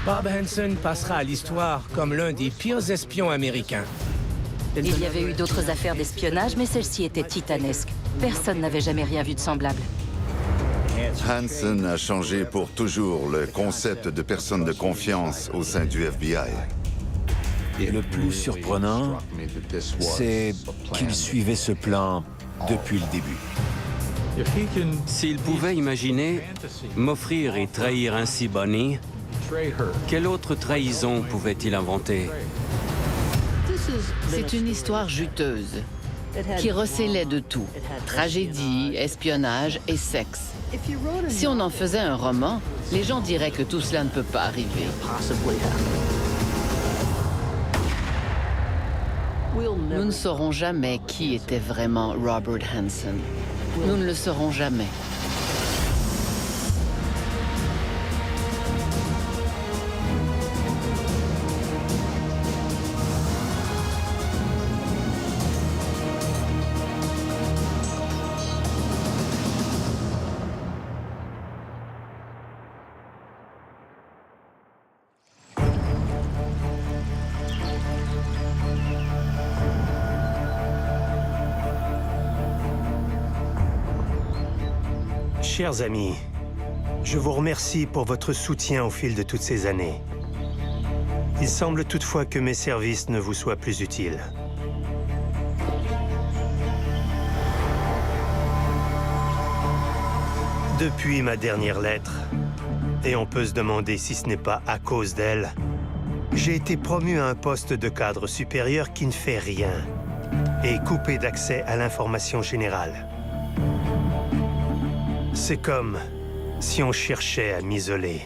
Bob Hansen passera à l'histoire comme l'un des pires espions américains. Il y avait eu d'autres affaires d'espionnage, mais celle-ci était titanesque. Personne n'avait jamais rien vu de semblable. Hansen a changé pour toujours le concept de personne de confiance au sein du FBI. Et le plus surprenant, c'est qu'il suivait ce plan depuis le début. S'il pouvait imaginer m'offrir et trahir ainsi Bonnie, quelle autre trahison pouvait-il inventer? C'est une histoire juteuse qui recélait de tout. Tragédie, espionnage et sexe. Si on en faisait un roman, les gens diraient que tout cela ne peut pas arriver. Nous ne saurons jamais qui était vraiment Robert Hansen. Nous ne le saurons jamais. Chers amis, je vous remercie pour votre soutien au fil de toutes ces années. Il semble toutefois que mes services ne vous soient plus utiles. Depuis ma dernière lettre, et on peut se demander si ce n'est pas à cause d'elle, j'ai été promu à un poste de cadre supérieur qui ne fait rien et coupé d'accès à l'information générale. C'est comme si on cherchait à m'isoler.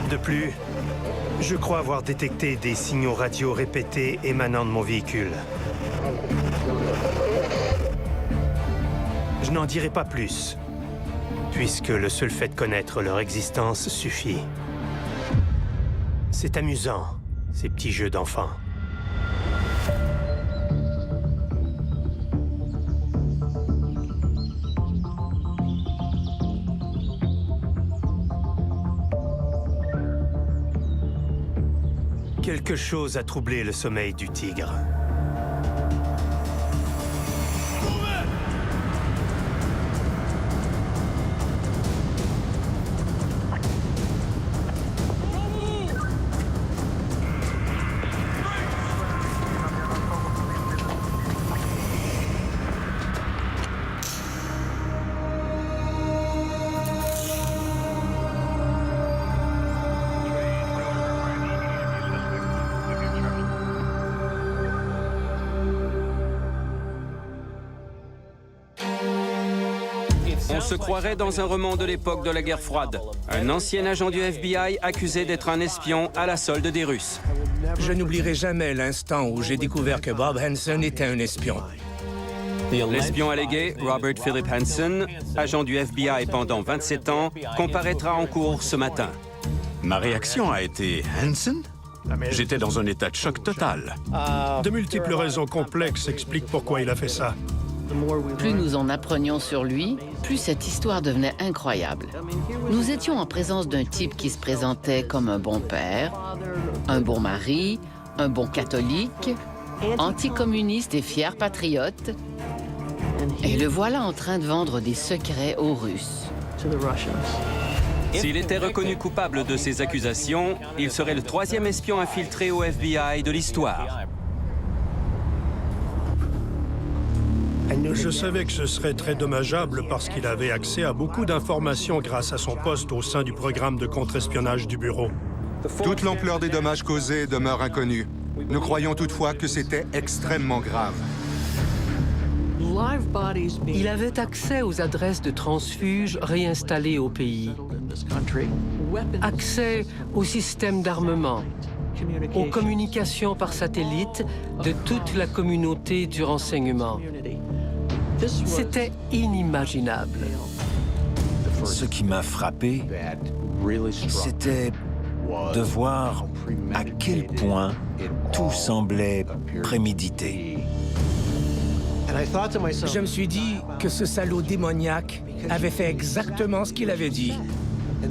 De plus, je crois avoir détecté des signaux radio répétés émanant de mon véhicule. Je n'en dirai pas plus, puisque le seul fait de connaître leur existence suffit. C'est amusant, ces petits jeux d'enfants. Quelque chose a troublé le sommeil du tigre. On se croirait dans un roman de l'époque de la guerre froide. Un ancien agent du FBI accusé d'être un espion à la solde des Russes. Je n'oublierai jamais l'instant où j'ai découvert que Bob Hansen était un espion. L'espion allégué, Robert Philip Hansen, agent du FBI pendant 27 ans, comparaîtra en cour ce matin. Ma réaction a été Hansen? J'étais dans un état de choc total. De multiples raisons complexes expliquent pourquoi il a fait ça. Plus nous en apprenions sur lui, plus cette histoire devenait incroyable. Nous étions en présence d'un type qui se présentait comme un bon père, un bon mari, un bon catholique, anticommuniste et fier patriote. Et le voilà en train de vendre des secrets aux Russes. S'il était reconnu coupable de ces accusations, il serait le 3e espion infiltré au FBI de l'histoire. Je savais que ce serait très dommageable parce qu'il avait accès à beaucoup d'informations grâce à son poste au sein du programme de contre-espionnage du bureau. Toute l'ampleur des dommages causés demeure inconnue. Nous croyons toutefois que c'était extrêmement grave. Il avait accès aux adresses de transfuges réinstallées au pays, accès aux systèmes d'armement, aux communications par satellite de toute la communauté du renseignement. C'était inimaginable. Ce qui m'a frappé, c'était de voir à quel point tout semblait prémédité. Je me suis dit que ce salaud démoniaque avait fait exactement ce qu'il avait dit.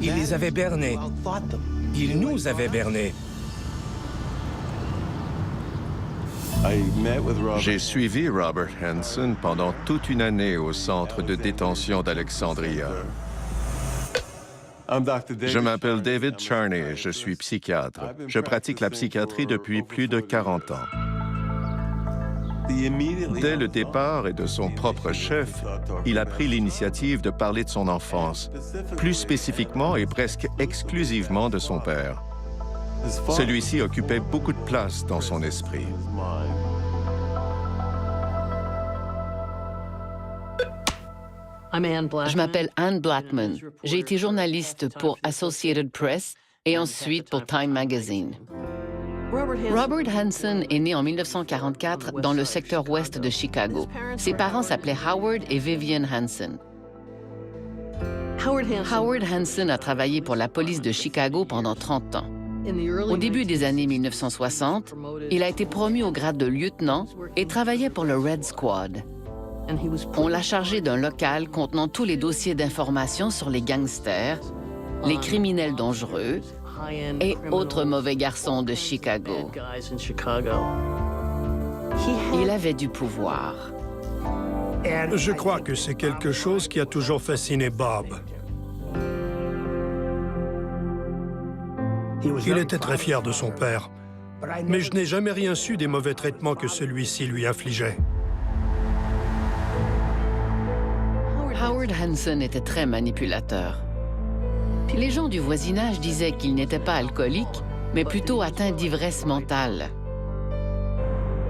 Il les avait bernés. Il nous avait bernés. J'ai suivi Robert Hansen pendant toute une année au centre de détention d'Alexandria. Je m'appelle David Charney, je suis psychiatre. Je pratique la psychiatrie depuis plus de 40 ans. Dès le départ et de son propre chef, il a pris l'initiative de parler de son enfance, plus spécifiquement et presque exclusivement de son père. Celui-ci occupait beaucoup de place dans son esprit. Je m'appelle Anne Blackman. J'ai été journaliste pour Associated Press et ensuite pour Time Magazine. Robert Hansen est né en 1944 dans le secteur ouest de Chicago. Ses parents s'appelaient Howard et Vivian Hansen. Howard Hansen a travaillé pour la police de Chicago pendant 30 ans. Au début des années 1960, il a été promu au grade de lieutenant et travaillait pour le Red Squad. On l'a chargé d'un local contenant tous les dossiers d'information sur les gangsters, les criminels dangereux et autres mauvais garçons de Chicago. Il avait du pouvoir. Je crois que c'est quelque chose qui a toujours fasciné Bob. Il était très fier de son père, mais je n'ai jamais rien su des mauvais traitements que celui-ci lui infligeait. Howard Hansen était très manipulateur. Les gens du voisinage disaient qu'il n'était pas alcoolique, mais plutôt atteint d'ivresse mentale.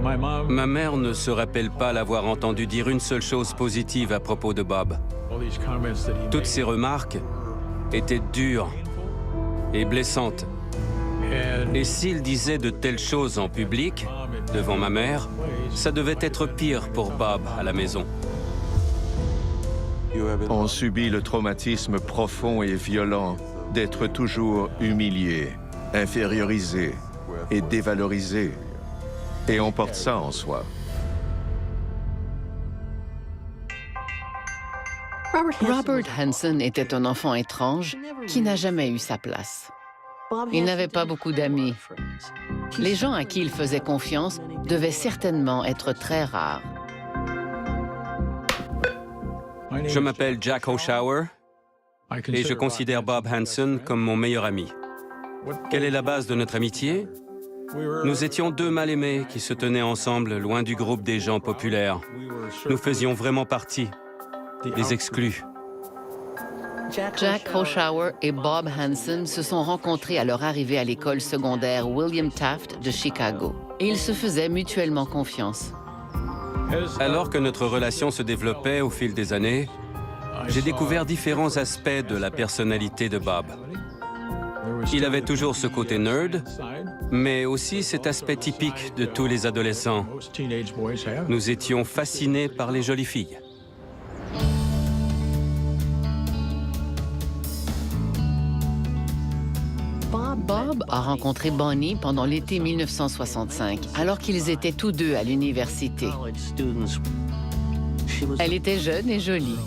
Ma mère ne se rappelle pas l'avoir entendu dire une seule chose positive à propos de Bob. Toutes ses remarques étaient dures et blessantes. Et s'il disait de telles choses en public, devant ma mère, ça devait être pire pour Bob à la maison. On subit le traumatisme profond et violent d'être toujours humilié, infériorisé et dévalorisé. Et on porte ça en soi. Robert Hansen était un enfant étrange qui n'a jamais eu sa place. Il n'avait pas beaucoup d'amis. Les gens à qui il faisait confiance devaient certainement être très rares. Je m'appelle Jack Oshower et je considère Bob Hansen comme mon meilleur ami. Quelle est la base de notre amitié? Nous étions deux mal-aimés qui se tenaient ensemble loin du groupe des gens populaires. Nous faisions vraiment partie des exclus. Jack Oshower et Bob Hansen se sont rencontrés à leur arrivée à l'école secondaire William Taft de Chicago. Et ils se faisaient mutuellement confiance. Alors que notre relation se développait au fil des années, j'ai découvert différents aspects de la personnalité de Bob. Il avait toujours ce côté nerd, mais aussi cet aspect typique de tous les adolescents. Nous étions fascinés par les jolies filles. Bob a rencontré Bonnie pendant l'été 1965, alors qu'ils étaient tous deux à l'université. Elle était jeune et jolie.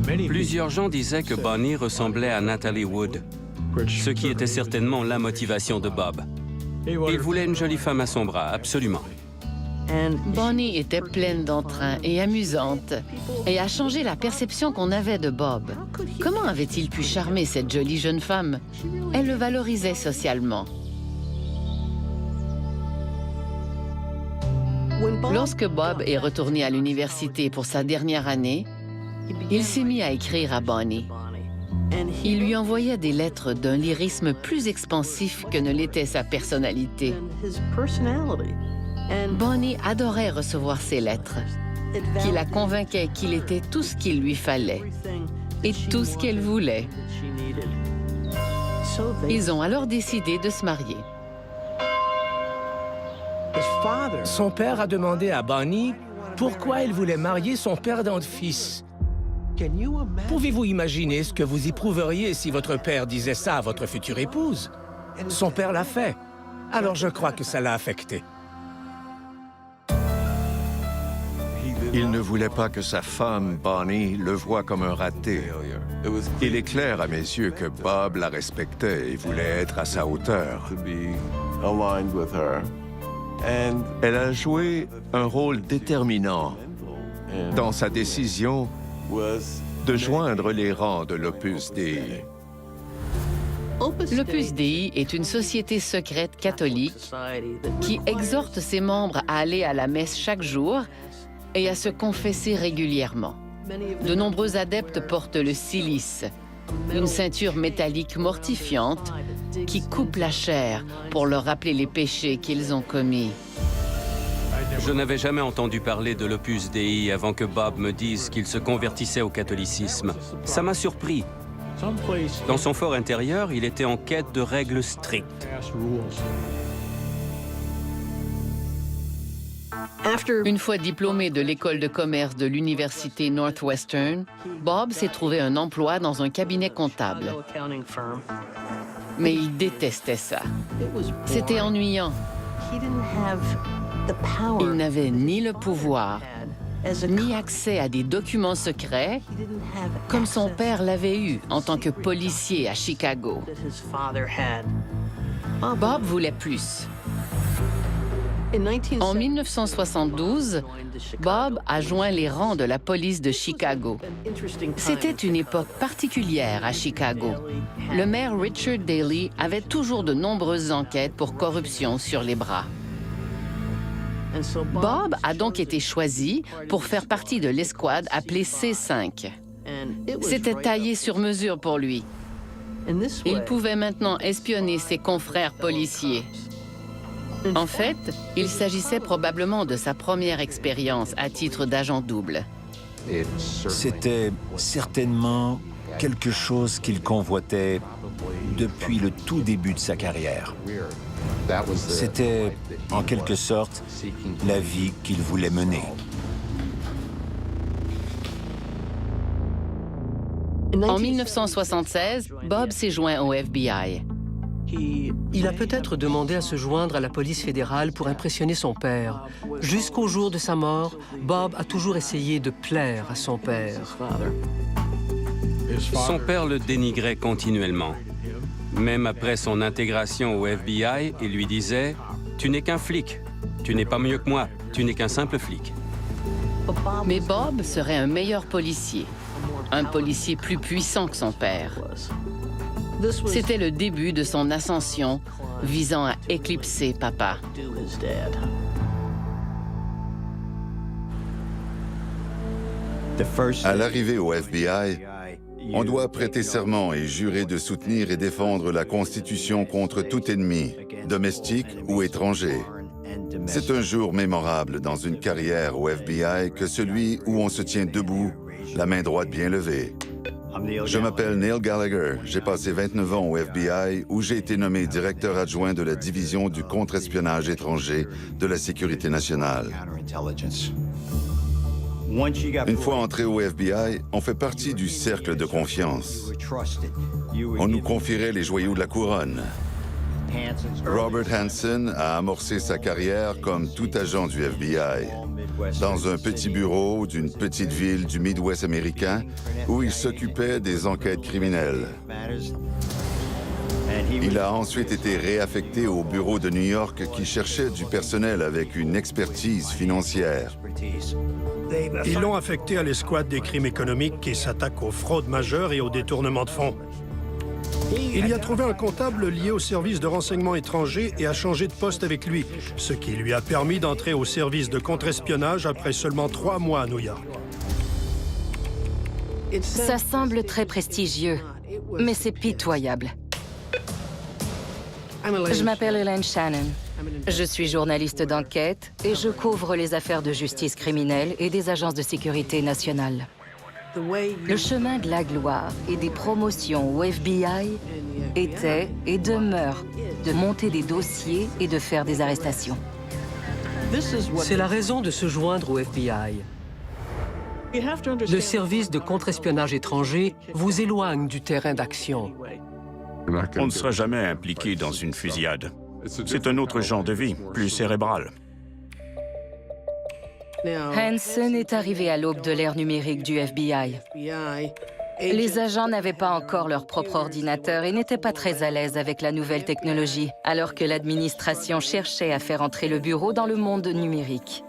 Plusieurs gens disaient que Bonnie ressemblait à Natalie Wood, ce qui était certainement la motivation de Bob. Il voulait une jolie femme à son bras, absolument. Bonnie était pleine d'entrain et amusante et a changé la perception qu'on avait de Bob. Comment avait-il pu charmer cette jolie jeune femme? Elle le valorisait socialement. Lorsque Bob est retourné à l'université pour sa dernière année, il s'est mis à écrire à Bonnie. Il lui envoyait des lettres d'un lyrisme plus expansif que ne l'était sa personnalité. Bonnie adorait recevoir ces lettres, qui la convainquaient qu'il était tout ce qu'il lui fallait et tout ce qu'elle voulait. Ils ont alors décidé de se marier. Son père a demandé à Bonnie pourquoi elle voulait marier son perdant de fils. Pouvez-vous imaginer ce que vous éprouveriez si votre père disait ça à votre future épouse? Son père l'a fait. Alors je crois que ça l'a affecté. Il ne voulait pas que sa femme, Bonnie, le voie comme un raté. Il est clair à mes yeux que Bob la respectait et voulait être à sa hauteur. Elle a joué un rôle déterminant dans sa décision de joindre les rangs de l'Opus Dei. L'Opus Dei est une société secrète catholique qui exhorte ses membres à aller à la messe chaque jour et à se confesser régulièrement. De nombreux adeptes portent le cilice, une ceinture métallique mortifiante qui coupe la chair pour leur rappeler les péchés qu'ils ont commis. Je n'avais jamais entendu parler de l'Opus Dei avant que Bob me dise qu'il se convertissait au catholicisme. Ça m'a surpris. Dans son fort intérieur, il était en quête de règles strictes. Une fois diplômé de l'école de commerce de l'université Northwestern, Bob s'est trouvé un emploi dans un cabinet comptable. Mais il détestait ça. C'était ennuyant. Il n'avait ni le pouvoir, ni accès à des documents secrets, comme son père l'avait eu en tant que policier à Chicago. Bob voulait plus. En 1972, Bob a joint les rangs de la police de Chicago. C'était une époque particulière à Chicago. Le maire Richard Daley avait toujours de nombreuses enquêtes pour corruption sur les bras. Bob a donc été choisi pour faire partie de l'escouade appelée C5. C'était taillé sur mesure pour lui. Il pouvait maintenant espionner ses confrères policiers. En fait, il s'agissait probablement de sa première expérience à titre d'agent double. C'était certainement quelque chose qu'il convoitait depuis le tout début de sa carrière. C'était, en quelque sorte, la vie qu'il voulait mener. En 1976, Bob s'est joint au FBI. Il a peut-être demandé à se joindre à la police fédérale pour impressionner son père. Jusqu'au jour de sa mort, Bob a toujours essayé de plaire à son père. Son père le dénigrait continuellement. Même après son intégration au FBI, il lui disait « Tu n'es qu'un flic. Tu n'es pas mieux que moi. Tu n'es qu'un simple flic. » Mais Bob serait un meilleur policier. Un policier plus puissant que son père. C'était le début de son ascension visant à éclipser papa. À l'arrivée au FBI, on doit prêter serment et jurer de soutenir et défendre la Constitution contre tout ennemi, domestique ou étranger. C'est un jour mémorable dans une carrière au FBI que celui où on se tient debout, la main droite bien levée. Je m'appelle Neil Gallagher. J'ai passé 29 ans au FBI où j'ai été nommé directeur adjoint de la division du contre-espionnage étranger de la Sécurité nationale. Une fois entré au FBI, on fait partie du cercle de confiance. On nous confierait les joyaux de la couronne. Robert Hansen a amorcé sa carrière comme tout agent du FBI, dans un petit bureau d'une petite ville du Midwest américain où il s'occupait des enquêtes criminelles. Il a ensuite été réaffecté au bureau de New York qui cherchait du personnel avec une expertise financière. Ils l'ont affecté à l'escouade des crimes économiques qui s'attaque aux fraudes majeures et au détournement de fonds. Il y a trouvé un comptable lié au service de renseignement étranger et a changé de poste avec lui, ce qui lui a permis d'entrer au service de contre-espionnage après seulement 3 mois à New York. Ça semble très prestigieux, mais c'est pitoyable. Je m'appelle Elaine Shannon. Je suis journaliste d'enquête et je couvre les affaires de justice criminelle et des agences de sécurité nationale. Le chemin de la gloire et des promotions au FBI était et demeure de monter des dossiers et de faire des arrestations. C'est la raison de se joindre au FBI. Le service de contre-espionnage étranger vous éloigne du terrain d'action. On ne sera jamais impliqué dans une fusillade. C'est un autre genre de vie, plus cérébral. Hansen est arrivé à l'aube de l'ère numérique du FBI. Les agents n'avaient pas encore leur propre ordinateur et n'étaient pas très à l'aise avec la nouvelle technologie, alors que l'administration cherchait à faire entrer le bureau dans le monde numérique.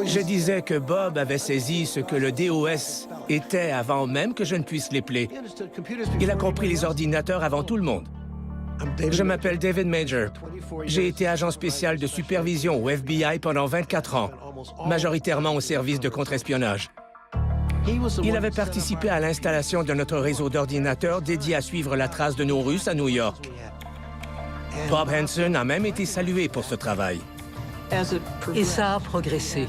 Je disais que Bob avait saisi ce que le DOS était avant même que je ne puisse l'épeler. Il a compris les ordinateurs avant tout le monde. Je m'appelle David Major. J'ai été agent spécial de supervision au FBI pendant 24 ans, majoritairement au service de contre-espionnage. Il avait participé à l'installation de notre réseau d'ordinateurs dédié à suivre la trace de nos Russes à New York. Bob Hansen a même été salué pour ce travail. Et ça a progressé.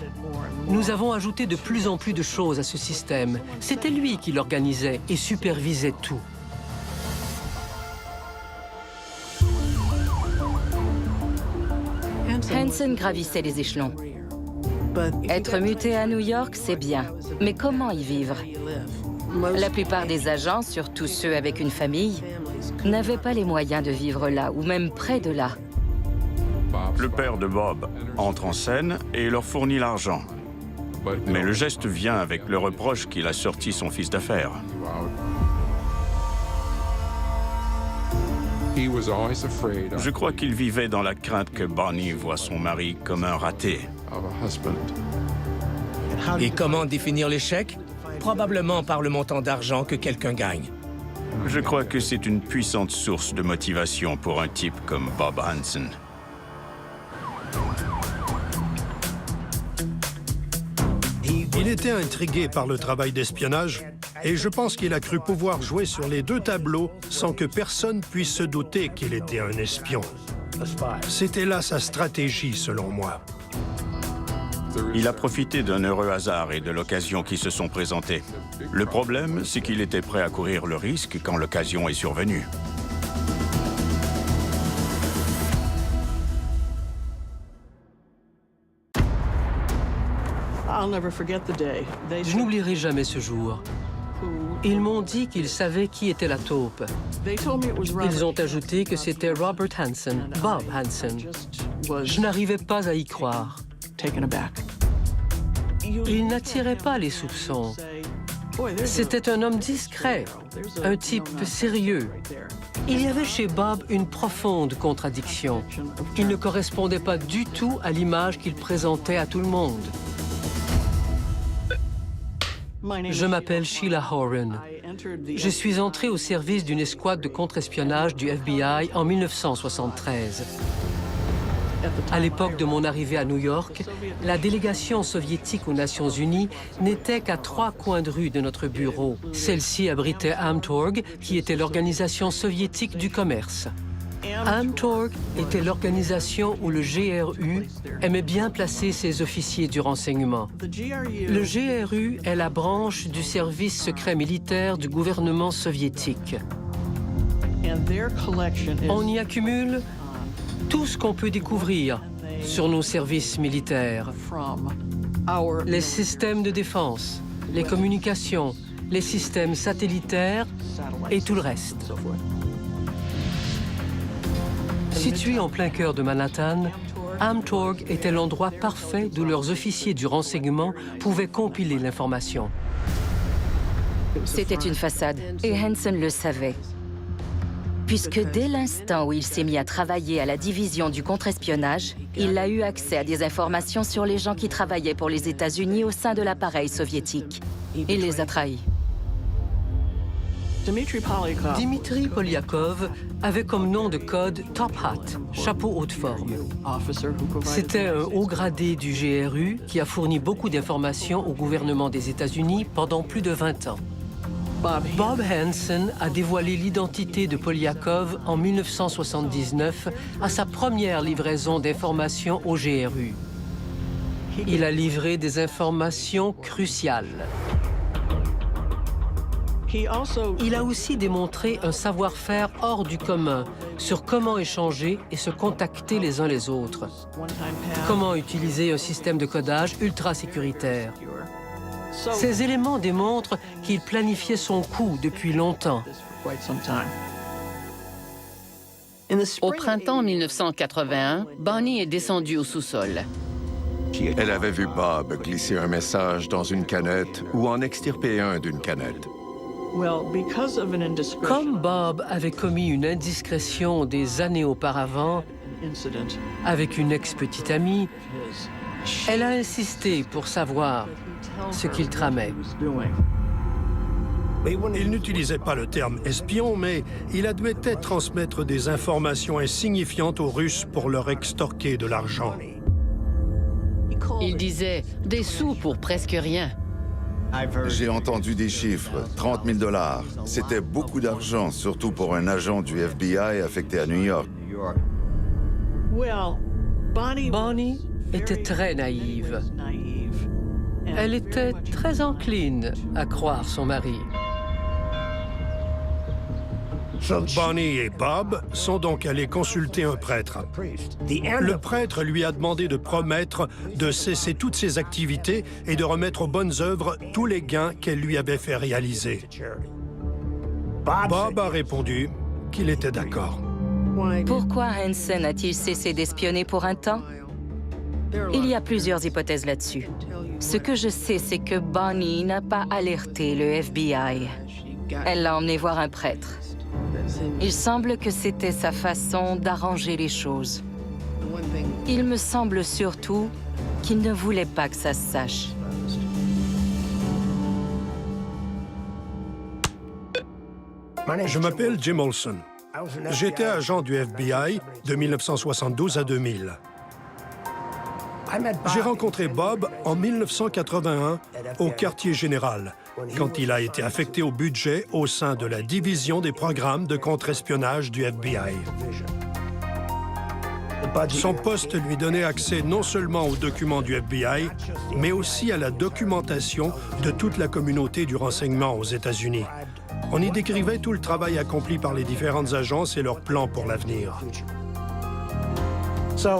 Nous avons ajouté de plus en plus de choses à ce système. C'était lui qui l'organisait et supervisait tout. Hansen gravissait les échelons. Être muté à New York, c'est bien. Mais comment y vivre? La plupart des agents, surtout ceux avec une famille, n'avaient pas les moyens de vivre là, ou même près de là. Le père de Bob entre en scène et leur fournit l'argent. Mais le geste vient avec le reproche qu'il a sorti son fils d'affaires. Je crois qu'il vivait dans la crainte que Bonnie voie son mari comme un raté. Et comment définir l'échec? Probablement par le montant d'argent que quelqu'un gagne. Je crois que c'est une puissante source de motivation pour un type comme Bob Hansen. Il était intrigué par le travail d'espionnage et je pense qu'il a cru pouvoir jouer sur les deux tableaux sans que personne puisse se douter qu'il était un espion. C'était là sa stratégie, selon moi. Il a profité d'un heureux hasard et de l'occasion qui se sont présentées. Le problème, c'est qu'il était prêt à courir le risque quand l'occasion est survenue. Je n'oublierai jamais ce jour. Ils m'ont dit qu'ils savaient qui était la taupe. Ils ont ajouté que c'était Robert Hansen, Bob Hansen. Je n'arrivais pas à y croire. Il n'attirait pas les soupçons. C'était un homme discret, un type sérieux. Il y avait chez Bob une profonde contradiction. Il ne correspondait pas du tout à l'image qu'il présentait à tout le monde. Je m'appelle Sheila Horan. Je suis entrée au service d'une escouade de contre-espionnage du FBI en 1973. À l'époque de mon arrivée à New York, la délégation soviétique aux Nations Unies n'était qu'à 3 coins de rue de notre bureau. Celle-ci abritait Amtorg, qui était l'organisation soviétique du commerce. Amtorg était l'organisation où le GRU aimait bien placer ses officiers du renseignement. Le GRU est la branche du service secret militaire du gouvernement soviétique. On y accumule tout ce qu'on peut découvrir sur nos services militaires. Les systèmes de défense, les communications, les systèmes satellitaires et tout le reste. Situé en plein cœur de Manhattan, Amtorg était l'endroit parfait d'où leurs officiers du renseignement pouvaient compiler l'information. C'était une façade, et Hansen le savait. Puisque dès l'instant où il s'est mis à travailler à la division du contre-espionnage, il a eu accès à des informations sur les gens qui travaillaient pour les États-Unis au sein de l'appareil soviétique. Il les a trahis. Dimitri Polyakov avait comme nom de code Top Hat, chapeau haute forme. C'était un haut gradé du GRU qui a fourni beaucoup d'informations au gouvernement des États-Unis pendant plus de 20 ans. Bob Hansen a dévoilé l'identité de Polyakov en 1979 à sa première livraison d'informations au GRU. Il a livré des informations cruciales. Il a aussi démontré un savoir-faire hors du commun sur comment échanger et se contacter les uns les autres. Comment utiliser un système de codage ultra sécuritaire. Ces éléments démontrent qu'il planifiait son coup depuis longtemps. Au printemps 1981, Bonnie est descendue au sous-sol. Elle avait vu Bob glisser un message dans une canette ou en extirper un d'une canette. Comme Bob avait commis une indiscrétion des années auparavant avec une ex-petite amie, elle a insisté pour savoir ce qu'il tramait. Il n'utilisait pas le terme espion, mais il admettait transmettre des informations insignifiantes aux Russes pour leur extorquer de l'argent. Il disait des sous pour presque rien. J'ai entendu des chiffres, 30 000 $. C'était beaucoup d'argent, surtout pour un agent du FBI affecté à New York. Bonnie était très naïve. Elle était très encline à croire son mari. Bonnie et Bob sont donc allés consulter un prêtre. Le prêtre lui a demandé de promettre de cesser toutes ses activités et de remettre aux bonnes œuvres tous les gains qu'elle lui avait fait réaliser. Bob a répondu qu'il était d'accord. Pourquoi Hansen a-t-il cessé d'espionner pour un temps? Il y a plusieurs hypothèses là-dessus. Ce que je sais, c'est que Bonnie n'a pas alerté le FBI. Elle l'a emmené voir un prêtre. Il semble que c'était sa façon d'arranger les choses. Il me semble surtout qu'il ne voulait pas que ça se sache. Je m'appelle Jim Olson. J'étais agent du FBI de 1972 à 2000. J'ai rencontré Bob en 1981 au quartier général, quand il a été affecté au budget au sein de la division des programmes de contre-espionnage du FBI. Son poste lui donnait accès non seulement aux documents du FBI, mais aussi à la documentation de toute la communauté du renseignement aux États-Unis. On y décrivait tout le travail accompli par les différentes agences et leurs plans pour l'avenir.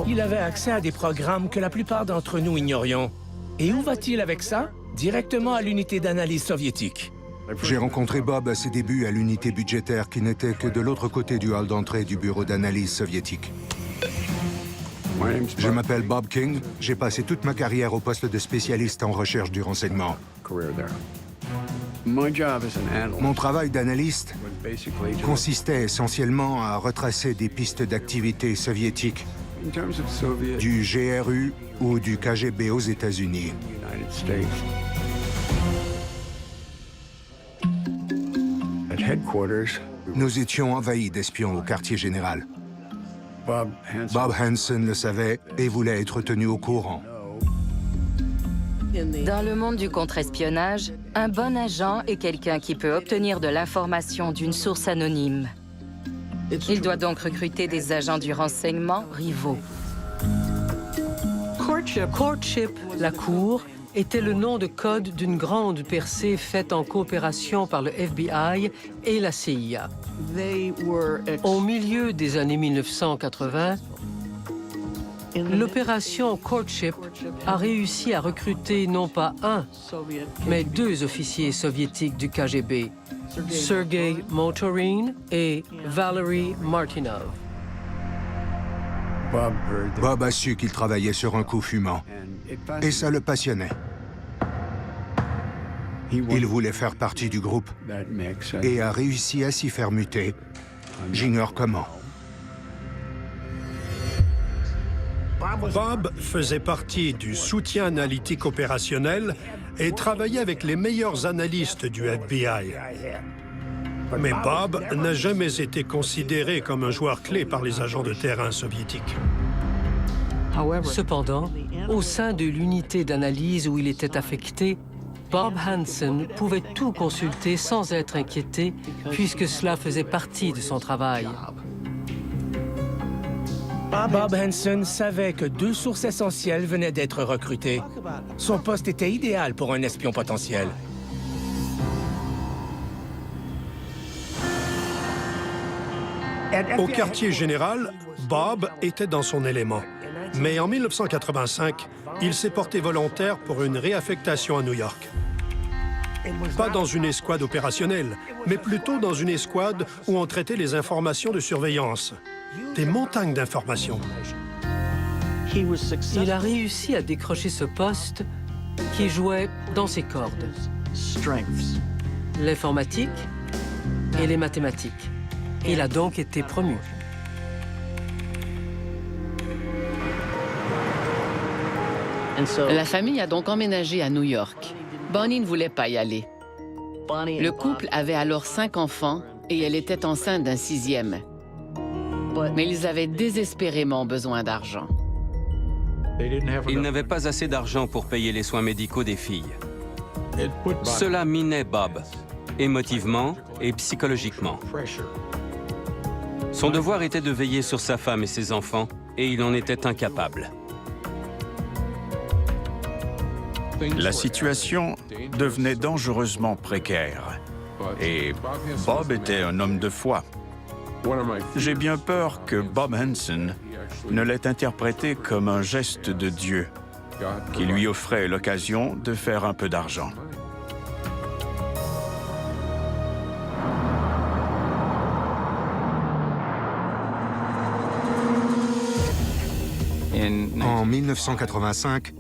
Il avait accès à des programmes que la plupart d'entre nous ignorions. Et où va-t-il avec ça? Directement à l'unité d'analyse soviétique. J'ai rencontré Bob à ses débuts à l'unité budgétaire qui n'était que de l'autre côté du hall d'entrée du bureau d'analyse soviétique. Je m'appelle Bob King. J'ai passé toute ma carrière au poste de spécialiste en recherche du renseignement. Mon travail d'analyste consistait essentiellement à retracer des pistes d'activité soviétiques, du GRU ou du KGB aux États-Unis. Nous étions envahis d'espions au quartier général. Bob Hansen le savait et voulait être tenu au courant. Dans le monde du contre-espionnage, un bon agent est quelqu'un qui peut obtenir de l'information d'une source anonyme. Il doit donc recruter des agents du renseignement rivaux. Courtship, la cour, était le nom de code d'une grande percée faite en coopération par le FBI et la CIA. Au milieu des années 1980, l'opération Courtship a réussi à recruter non pas un, mais deux officiers soviétiques du KGB, Sergei Motorin et Valery Martinov. Bob a su qu'il travaillait sur un coup fumant, et ça le passionnait. Il voulait faire partie du groupe et a réussi à s'y faire muter. J'ignore comment. Bob faisait partie du soutien analytique opérationnel et travaillait avec les meilleurs analystes du FBI. Mais Bob n'a jamais été considéré comme un joueur clé par les agents de terrain soviétiques. Cependant, au sein de l'unité d'analyse où il était affecté, Bob Hansen pouvait tout consulter sans être inquiété, puisque cela faisait partie de son travail. Bob Hansen savait que deux sources essentielles venaient d'être recrutées. Son poste était idéal pour un espion potentiel. Au quartier général, Bob était dans son élément. Mais en 1985, il s'est porté volontaire pour une réaffectation à New York. Pas dans une escouade opérationnelle, mais plutôt dans une escouade où on traitait les informations de surveillance. Des montagnes d'informations. Il a réussi à décrocher ce poste qui jouait dans ses cordes. L'informatique et les mathématiques. Il a donc été promu. La famille a donc emménagé à New York. Bonnie ne voulait pas y aller. Le couple avait alors 5 enfants et elle était enceinte d'un 6e. Mais ils avaient désespérément besoin d'argent. Ils n'avaient pas assez d'argent pour payer les soins médicaux des filles. Cela minait Bob, émotivement et psychologiquement. Son devoir était de veiller sur sa femme et ses enfants, et il en était incapable. La situation devenait dangereusement précaire. Et Bob était un homme de foi. J'ai bien peur que Bob Hansen ne l'ait interprété comme un geste de Dieu, qui lui offrait l'occasion de faire un peu d'argent. En 1985,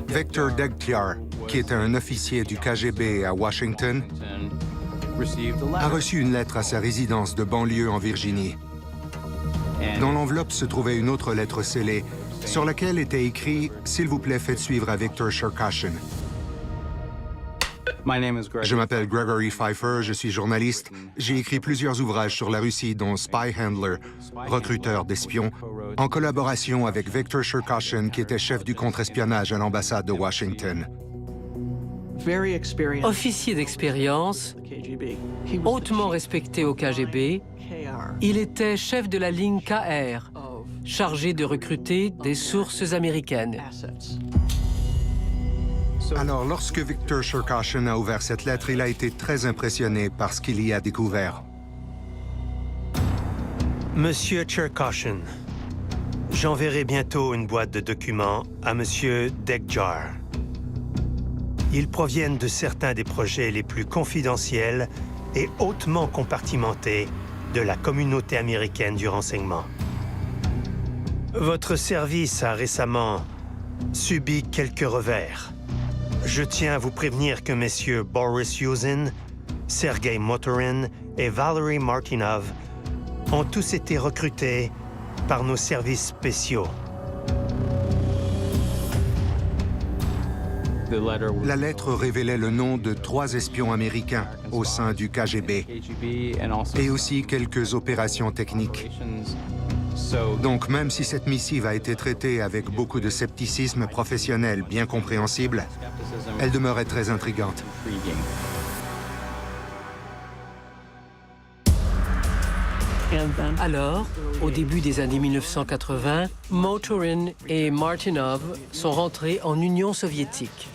Victor Degtyaar, qui était un officier du KGB à Washington, a reçu une lettre à sa résidence de banlieue en Virginie. Dans l'enveloppe se trouvait une autre lettre scellée, sur laquelle était écrit « S'il vous plaît, faites suivre à Victor Cherkashin ». Je m'appelle Gregory Pfeiffer, je suis journaliste. J'ai écrit plusieurs ouvrages sur la Russie, dont Spy Handler, recruteur d'espions, en collaboration avec Victor Cherkashin, qui était chef du contre-espionnage à l'ambassade de Washington. Officier d'expérience, hautement respecté au KGB, il était chef de la ligne KR, chargé de recruter des sources américaines. Alors, lorsque Victor Cherkashin a ouvert cette lettre, il a été très impressionné par ce qu'il y a découvert. Monsieur Cherkashin, j'enverrai bientôt une boîte de documents à Monsieur Degtyaar. Ils proviennent de certains des projets les plus confidentiels et hautement compartimentés de la communauté américaine du renseignement. Votre service a récemment subi quelques revers. Je tiens à vous prévenir que messieurs Boris Yuzin, Sergei Motorin et Valery Martinov ont tous été recrutés par nos services spéciaux. La lettre révélait le nom de 3 espions américains au sein du KGB et aussi quelques opérations techniques. Donc, même si cette missive a été traitée avec beaucoup de scepticisme professionnel bien compréhensible, elle demeurait très intrigante. Alors, au début des années 1980, Motorin et Martinov sont rentrés en Union soviétique.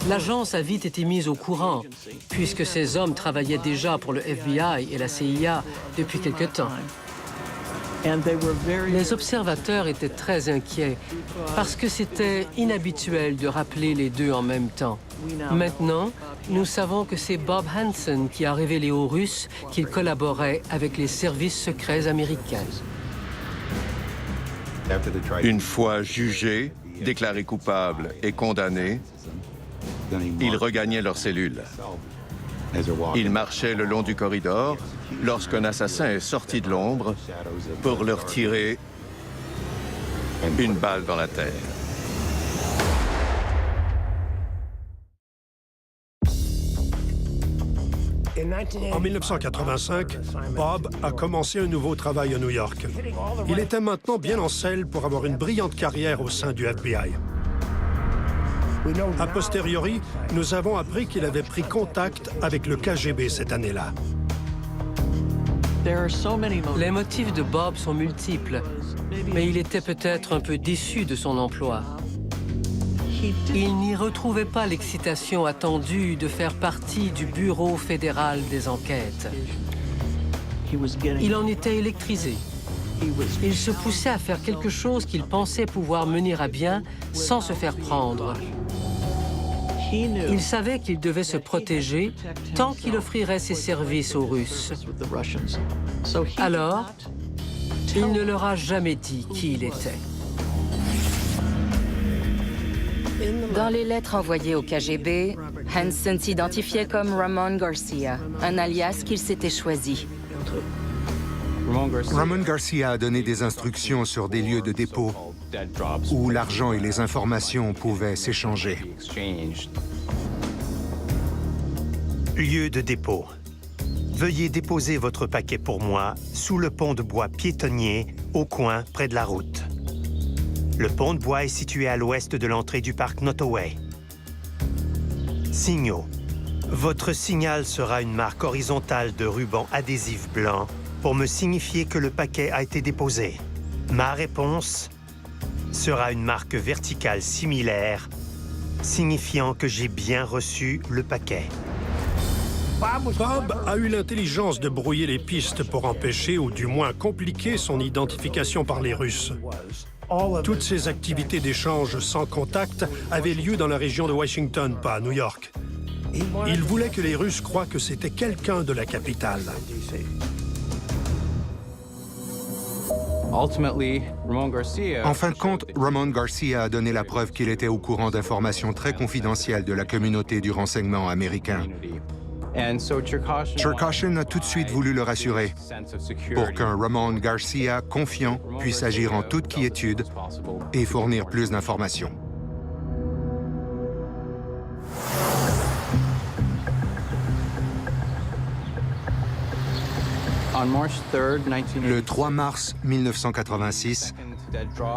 L'agence a vite été mise au courant, puisque ces hommes travaillaient déjà pour le FBI et la CIA depuis quelque temps. Les observateurs étaient très inquiets parce que c'était inhabituel de rappeler les deux en même temps. Maintenant, nous savons que c'est Bob Hansen qui a révélé aux Russes qu'il collaborait avec les services secrets américains. Une fois jugés, déclarés coupables et condamnés, ils regagnaient leurs cellules. Ils marchaient le long du corridor lorsqu'un assassin est sorti de l'ombre pour leur tirer une balle dans la tête. En 1985, Bob a commencé un nouveau travail à New York. Il était maintenant bien en selle pour avoir une brillante carrière au sein du FBI. A posteriori, nous avons appris qu'il avait pris contact avec le KGB cette année-là. Les motifs de Bob sont multiples, mais il était peut-être un peu déçu de son emploi. Il n'y retrouvait pas l'excitation attendue de faire partie du Bureau fédéral des enquêtes. Il en était électrisé. Il se poussait à faire quelque chose qu'il pensait pouvoir mener à bien sans se faire prendre. Il savait qu'il devait se protéger tant qu'il offrirait ses services aux Russes. Alors, il ne leur a jamais dit qui il était. Dans les lettres envoyées au KGB, Hansen s'identifiait comme Ramon Garcia, un alias qu'il s'était choisi. Ramon Garcia a donné des instructions sur des lieux de dépôt où l'argent et les informations pouvaient s'échanger. Lieu de dépôt. Veuillez déposer votre paquet pour moi sous le pont de bois piétonnier au coin près de la route. Le pont de bois est situé à l'ouest de l'entrée du parc Nottoway. Signaux. Votre signal sera une marque horizontale de ruban adhésif blanc pour me signifier que le paquet a été déposé. Ma réponse sera une marque verticale similaire, signifiant que j'ai bien reçu le paquet. Bob a eu l'intelligence de brouiller les pistes pour empêcher ou du moins compliquer son identification par les Russes. Toutes ces activités d'échange sans contact avaient lieu dans la région de Washington, pas à New York. Il voulait que les Russes croient que c'était quelqu'un de la capitale. En fin de compte, Ramon Garcia a donné la preuve qu'il était au courant d'informations très confidentielles de la communauté du renseignement américain. Cherkashin a tout de suite voulu le rassurer pour qu'un Ramon Garcia confiant puisse agir en toute quiétude et fournir plus d'informations. Le 3 mars 1986,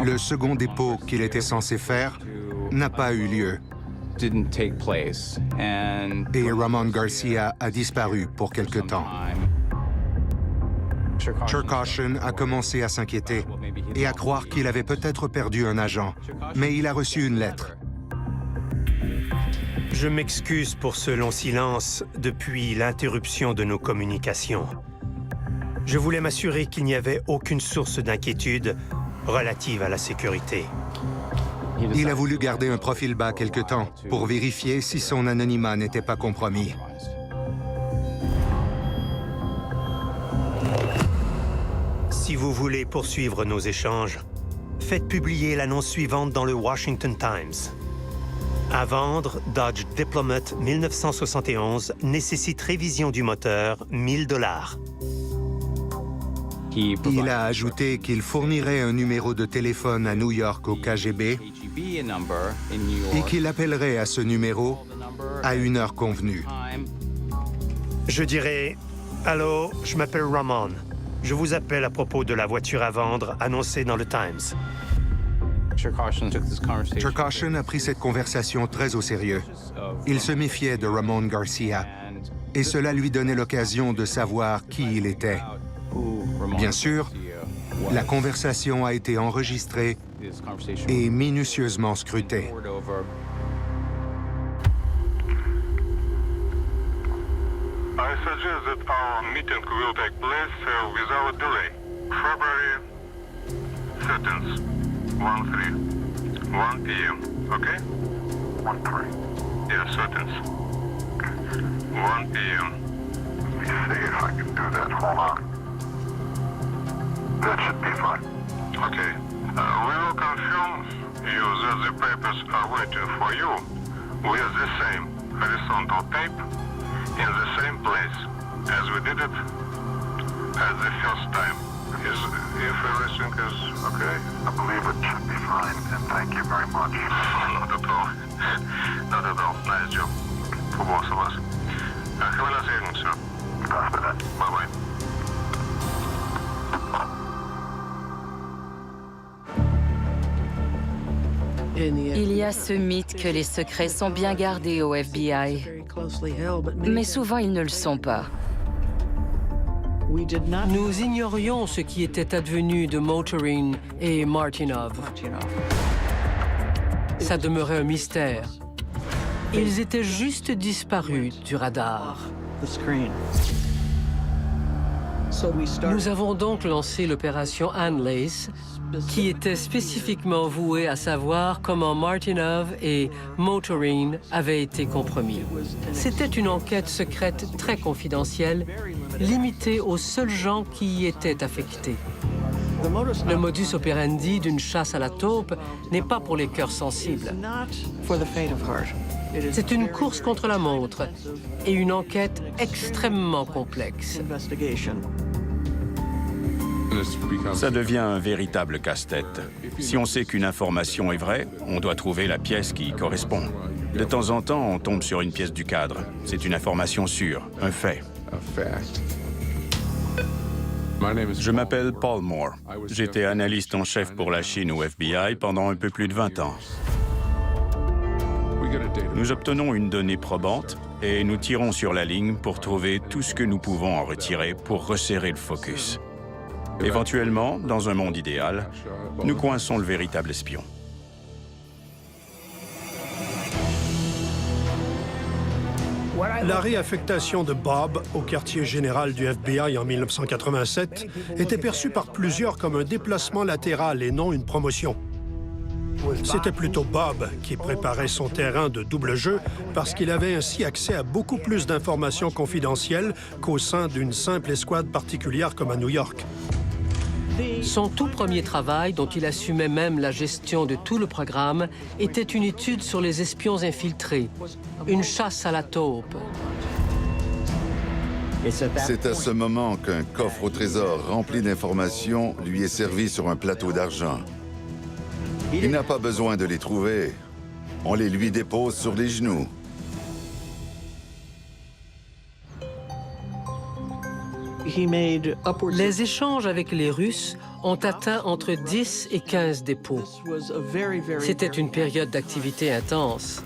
le second dépôt qu'il était censé faire n'a pas eu lieu. Et Ramon Garcia a disparu pour quelque temps. Cherkashin a commencé à s'inquiéter et à croire qu'il avait peut-être perdu un agent, mais il a reçu une lettre. Je m'excuse pour ce long silence depuis l'interruption de nos communications. Je voulais m'assurer qu'il n'y avait aucune source d'inquiétude relative à la sécurité. Il a voulu garder un profil bas quelque temps pour vérifier si son anonymat n'était pas compromis. Si vous voulez poursuivre nos échanges, faites publier l'annonce suivante dans le Washington Times. À vendre, Dodge Diplomat 1971 nécessite révision du moteur, $1000. Il a ajouté qu'il fournirait un numéro de téléphone à New York au KGB et qu'il appellerait à ce numéro à une heure convenue. Je dirais « Allô, je m'appelle Ramon. Je vous appelle à propos de la voiture à vendre annoncée dans le Times. » Cherkashin a pris cette conversation très au sérieux. Il se méfiait de Ramon Garcia et cela lui donnait l'occasion de savoir qui il était. Bien sûr, la conversation a été enregistrée et minutieusement scrutée. I suggest that our meeting will take place without delay. February 13th, 1 p.m. Okay? 1-3. Yes, 13th. 1 p.m. Let me see if I can do that. Hold on. That should be fine. Okay. We will confirm you that the papers are waiting for you with the same horizontal tape in the same place as we did it at the first time. If everything is okay? I believe it should be fine, and thank you very much. Not at all. Not at all. Nice job. For both of us. Have a nice evening, sir. Bye-bye. Il y a ce mythe que les secrets sont bien gardés au FBI, mais souvent ils ne le sont pas. Nous ignorions ce qui était advenu de Motorin et Martinov. Ça demeurait un mystère. Ils étaient juste disparus du radar. Nous avons donc lancé l'opération Anne-Lace, qui était spécifiquement vouée à savoir comment Martinov et Motorin avaient été compromis. C'était une enquête secrète très confidentielle, limitée aux seuls gens qui y étaient affectés. Le modus operandi d'une chasse à la taupe n'est pas pour les cœurs sensibles. C'est une course contre la montre et une enquête extrêmement complexe. Ça devient un véritable casse-tête. Si on sait qu'une information est vraie, on doit trouver la pièce qui correspond. De temps en temps, on tombe sur une pièce du cadre. C'est une information sûre, un fait. Je m'appelle Paul Moore. J'étais analyste en chef pour la Chine au FBI pendant un peu plus de 20 ans. Nous obtenons une donnée probante et nous tirons sur la ligne pour trouver tout ce que nous pouvons en retirer pour resserrer le focus. Éventuellement, dans un monde idéal, nous coinçons le véritable espion. La réaffectation de Bob au quartier général du FBI en 1987 était perçue par plusieurs comme un déplacement latéral et non une promotion. C'était plutôt Bob qui préparait son terrain de double jeu parce qu'il avait ainsi accès à beaucoup plus d'informations confidentielles qu'au sein d'une simple escouade particulière comme à New York. Son tout premier travail, dont il assumait même la gestion de tout le programme, était une étude sur les espions infiltrés, une chasse à la taupe. C'est à ce moment qu'un coffre au trésor rempli d'informations lui est servi sur un plateau d'argent. Il n'a pas besoin de les trouver. On les lui dépose sur les genoux. Les échanges avec les Russes ont atteint entre 10 et 15 dépôts. C'était une période d'activité intense.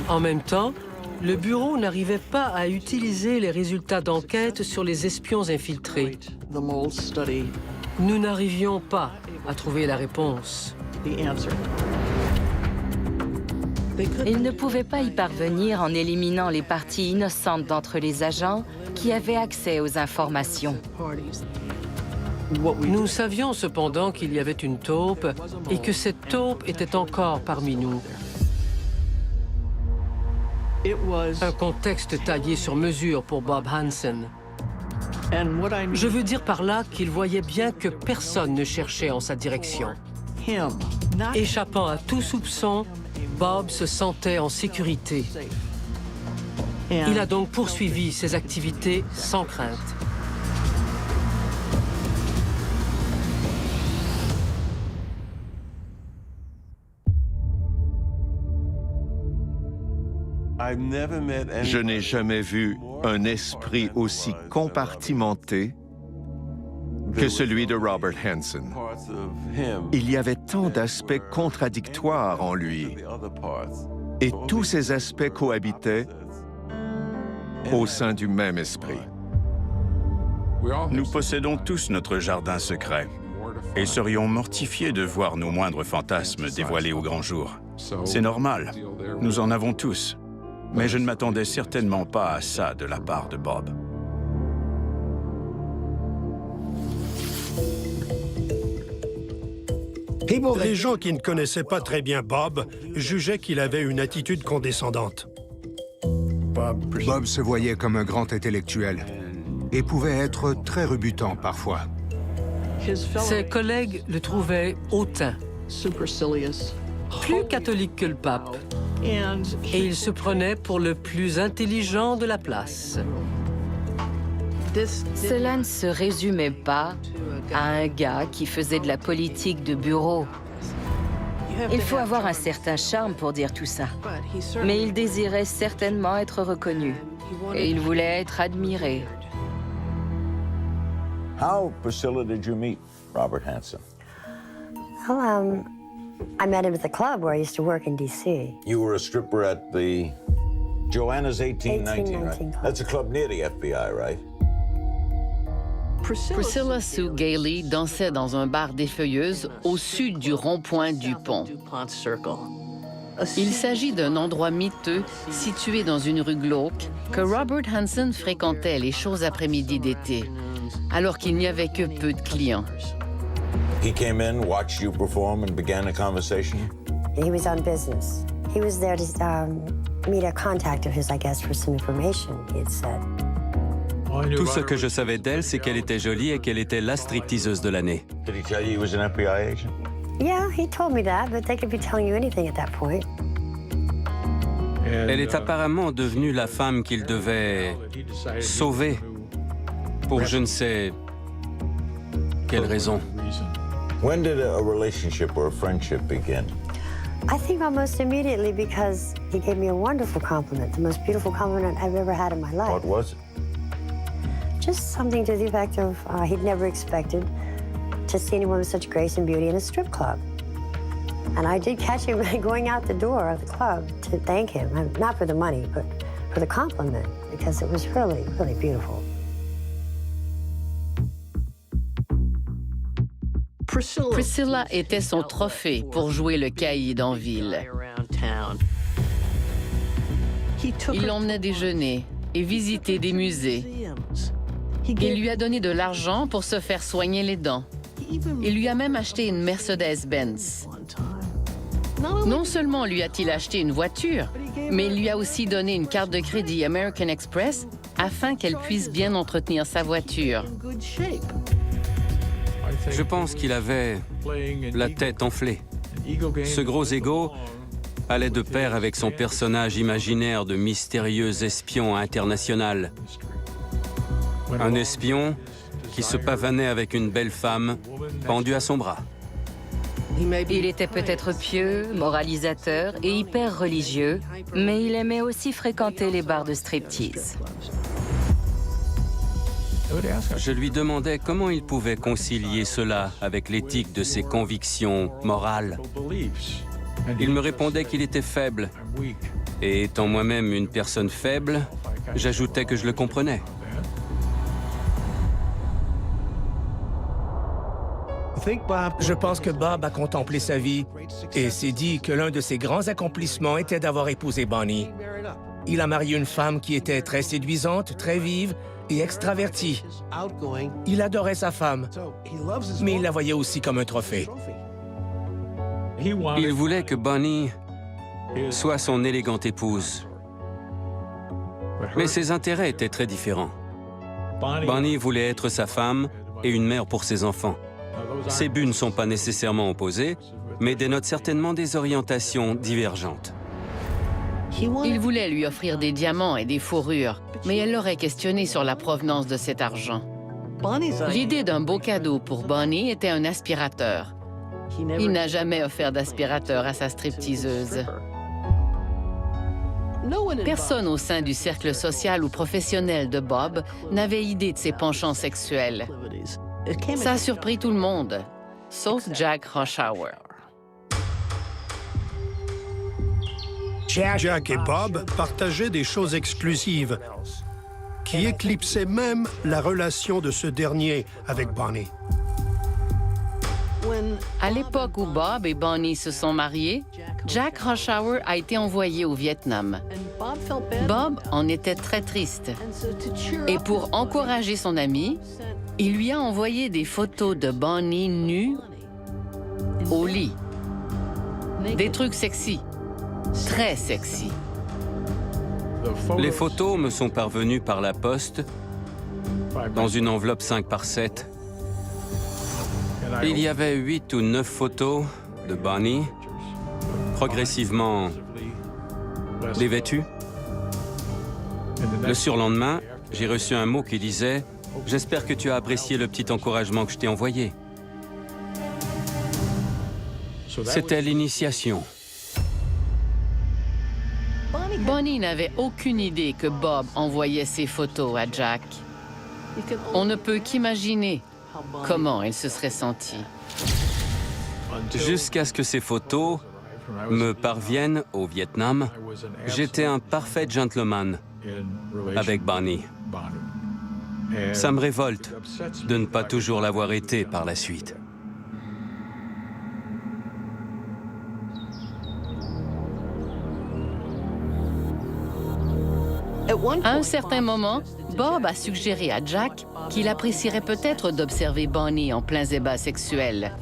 En même temps, le bureau n'arrivait pas à utiliser les résultats d'enquête sur les espions infiltrés. Nous n'arrivions pas à trouver la réponse. Ils ne pouvaient pas y parvenir en éliminant les parties innocentes d'entre les agents qui avaient accès aux informations. Nous savions cependant qu'il y avait une taupe et que cette taupe était encore parmi nous. Un contexte taillé sur mesure pour Bob Hansen. Je veux dire par là qu'il voyait bien que personne ne cherchait en sa direction. Échappant à tout soupçon, Bob se sentait en sécurité. Il a donc poursuivi ses activités sans crainte. Je n'ai jamais vu un esprit aussi compartimenté que celui de Robert Hansen. Il y avait tant d'aspects contradictoires en lui, et tous ces aspects cohabitaient au sein du même esprit. Nous possédons tous notre jardin secret et serions mortifiés de voir nos moindres fantasmes dévoilés au grand jour. C'est normal, nous en avons tous. Mais je ne m'attendais certainement pas à ça de la part de Bob. Les gens qui ne connaissaient pas très bien Bob jugeaient qu'il avait une attitude condescendante. Bob se voyait comme un grand intellectuel et pouvait être très rebutant parfois. Ses collègues le trouvaient hautain, plus catholique que le pape, et il se prenait pour le plus intelligent de la place. Cela ne se résumait pas à un gars qui faisait de la politique de bureau. Il faut avoir un certain charme pour dire tout ça. Mais il désirait certainement être reconnu. Et il voulait être admiré. How, Priscilla, did you meet Robert Hansen? Well, I met him at the club where I used to work in D.C. You were a stripper at the Joanna's 1819, right? That's a club near the FBI, right? Priscilla Sue Gailey dansait dans un bar des Feuilleuses au sud du rond-point du pont. Il s'agit d'un endroit miteux situé dans une rue glauque que Robert Hansen fréquentait les chauds après-midi d'été, alors qu'il n'y avait que peu de clients. He came in, watched you perform, and began a conversation? He was on business. He was there to meet a contact of his, I guess, for some information, he had said. Tout ce que je savais d'elle, c'est qu'elle était jolie et qu'elle était la stripteaseuse de l'année. Yeah, he told me that, but they could be telling you anything at that point. Elle est apparemment devenue la femme qu'il devait sauver pour je ne sais quelle raison. When did a relationship or a friendship begin? I think almost immediately because he gave me a wonderful compliment, the most beautiful compliment I've ever had in my life. What was it? Just something to the effect of he'd never expected to see anyone with such grace and beauty in a strip club. And I did catch him going out the door of the club to thank him, not for the money, but for the compliment, because it was really, really beautiful. Priscilla était son trophée pour jouer le caïd en ville. Il l'emmenait déjeuner et visiter des musées. Il lui a donné de l'argent pour se faire soigner les dents. Il lui a même acheté une Mercedes-Benz. Non seulement lui a-t-il acheté une voiture, mais il lui a aussi donné une carte de crédit American Express afin qu'elle puisse bien entretenir sa voiture. Je pense qu'il avait la tête enflée. Ce gros ego allait de pair avec son personnage imaginaire de mystérieux espion international. Un espion qui se pavanait avec une belle femme pendue à son bras. Il était peut-être pieux, moralisateur et hyper religieux, mais il aimait aussi fréquenter les bars de striptease. Je lui demandais comment il pouvait concilier cela avec l'éthique de ses convictions morales. Il me répondait qu'il était faible. Et étant moi-même une personne faible, j'ajoutais que je le comprenais. Je pense que Bob a contemplé sa vie et s'est dit que l'un de ses grands accomplissements était d'avoir épousé Bonnie. Il a marié une femme qui était très séduisante, très vive et extravertie. Il adorait sa femme, mais il la voyait aussi comme un trophée. Il voulait que Bonnie soit son élégante épouse. Mais ses intérêts étaient très différents. Bonnie voulait être sa femme et une mère pour ses enfants. Ces buts ne sont pas nécessairement opposés, mais dénotent certainement des orientations divergentes. Il voulait lui offrir des diamants et des fourrures, mais elle l'aurait questionné sur la provenance de cet argent. L'idée d'un beau cadeau pour Bonnie était un aspirateur. Il n'a jamais offert d'aspirateur à sa stripteaseuse. Personne au sein du cercle social ou professionnel de Bob n'avait idée de ses penchants sexuels. Ça a surpris tout le monde, sauf Jack Roshauer. Jack et Bob partageaient des choses exclusives qui éclipsaient même la relation de ce dernier avec Bonnie. À l'époque où Bob et Bonnie se sont mariés, Jack Roshauer a été envoyé au Vietnam. Bob en était très triste. Et pour encourager son ami, il lui a envoyé des photos de Bonnie nue au lit. Des trucs sexy. Très sexy. Les photos me sont parvenues par la poste dans une enveloppe 5 par 7. Il y avait 8 ou 9 photos de Bonnie, progressivement dévêtue. Le surlendemain, j'ai reçu un mot qui disait « J'espère que tu as apprécié le petit encouragement que je t'ai envoyé. » C'était l'initiation. Bonnie n'avait aucune idée que Bob envoyait ses photos à Jack. On ne peut qu'imaginer comment elle se serait sentie. Jusqu'à ce que ces photos me parviennent au Vietnam, j'étais un parfait gentleman avec Bonnie. Ça me révolte de ne pas toujours l'avoir été par la suite. À un certain moment, Bob a suggéré à Jack qu'il apprécierait peut-être d'observer Bonnie en plein débat sexuel.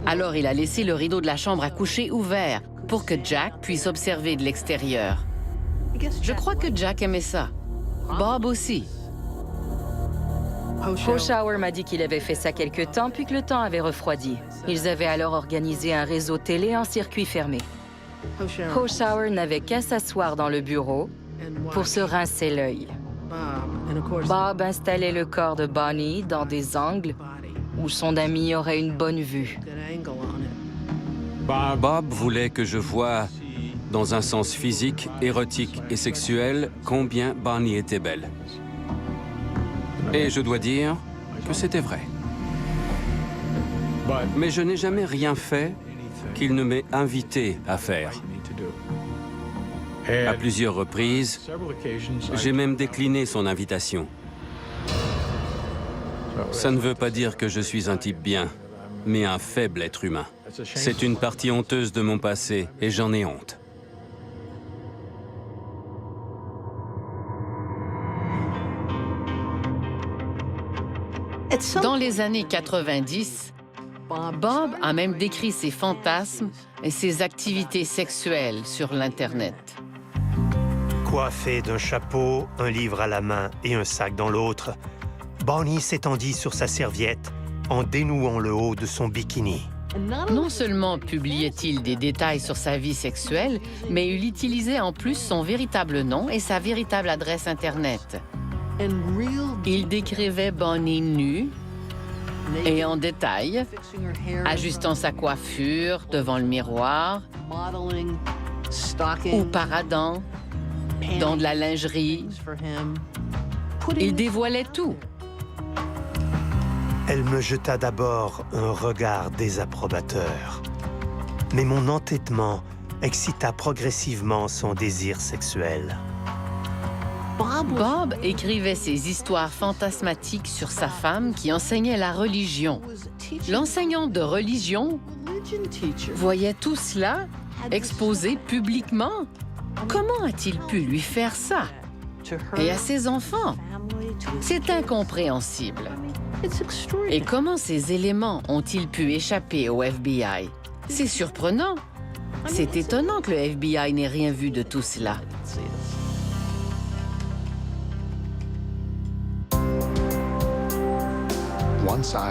Alors il a laissé le rideau de la chambre à coucher ouvert pour que Jack puisse observer de l'extérieur. Je crois que Jack aimait ça. Bob aussi. Hochauer m'a dit qu'il avait fait ça quelque temps, puis que le temps avait refroidi. Ils avaient alors organisé un réseau télé en circuit fermé. Hochauer n'avait qu'à s'asseoir dans le bureau pour se rincer l'œil. Bob installait le corps de Bonnie dans des angles où son ami aurait une bonne vue. Bob voulait que je voie, dans un sens physique, érotique et sexuel, combien Bonnie était belle. Et je dois dire que c'était vrai. Mais je n'ai jamais rien fait qu'il ne m'ait invité à faire. À plusieurs reprises, j'ai même décliné son invitation. Ça ne veut pas dire que je suis un type bien, mais un faible être humain. C'est une partie honteuse de mon passé et j'en ai honte. Dans les années 90, Bob a même décrit ses fantasmes et ses activités sexuelles sur l'Internet. Coiffé d'un chapeau, un livre à la main et un sac dans l'autre, Bonnie s'étendit sur sa serviette en dénouant le haut de son bikini. Non seulement publiait-il des détails sur sa vie sexuelle, mais il utilisait en plus son véritable nom et sa véritable adresse Internet. Il décrivait Bonnie nue et en détail, ajustant sa coiffure devant le miroir ou paradant dans de la lingerie. Il dévoilait tout. Elle me jeta d'abord un regard désapprobateur. Mais mon entêtement excita progressivement son désir sexuel. Bob écrivait ses histoires fantasmatiques sur sa femme qui enseignait la religion. L'enseignant de religion voyait tout cela exposé publiquement. Comment a-t-il pu lui faire ça? Et à ses enfants? C'est incompréhensible. Et comment ces éléments ont-ils pu échapper au FBI? C'est surprenant. C'est étonnant que le FBI n'ait rien vu de tout cela.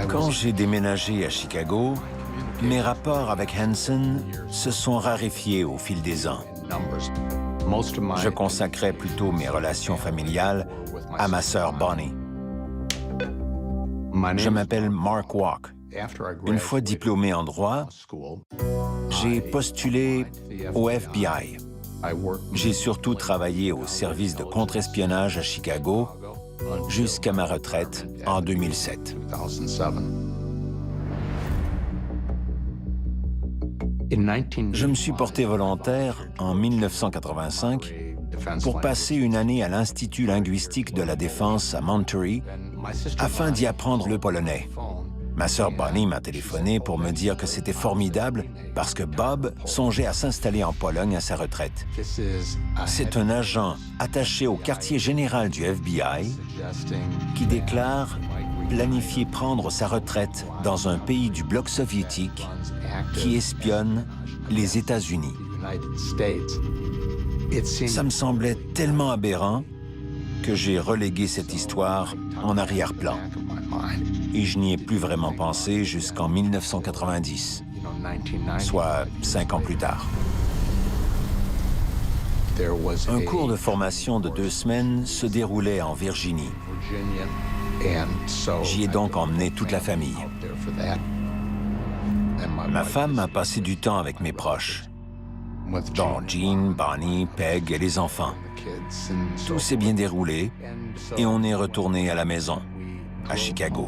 Quand j'ai déménagé à Chicago, mes rapports avec Hansen se sont raréfiés au fil des ans. Je consacrais plutôt mes relations familiales à ma sœur Bonnie. Je m'appelle Mark Walk. Une fois diplômé en droit, j'ai postulé au FBI. J'ai surtout travaillé au service de contre-espionnage à Chicago jusqu'à ma retraite en 2007. Je me suis porté volontaire en 1985 pour passer une année à l'Institut linguistique de la Défense à Monterey afin d'y apprendre le polonais. Ma sœur Bonnie m'a téléphoné pour me dire que c'était formidable parce que Bob songeait à s'installer en Pologne à sa retraite. C'est un agent attaché au quartier général du FBI qui déclare planifier prendre sa retraite dans un pays du bloc soviétique qui espionne les États-Unis. Ça me semblait tellement aberrant que j'ai relégué cette histoire en arrière-plan. Et je n'y ai plus vraiment pensé jusqu'en 1990, soit 5 ans plus tard. Un cours de formation de 2 semaines se déroulait en Virginie. J'y ai donc emmené toute la famille. Ma femme a passé du temps avec mes proches, dont Jean, Bonnie, Peg et les enfants. Tout s'est bien déroulé et on est retourné à la maison, à Chicago.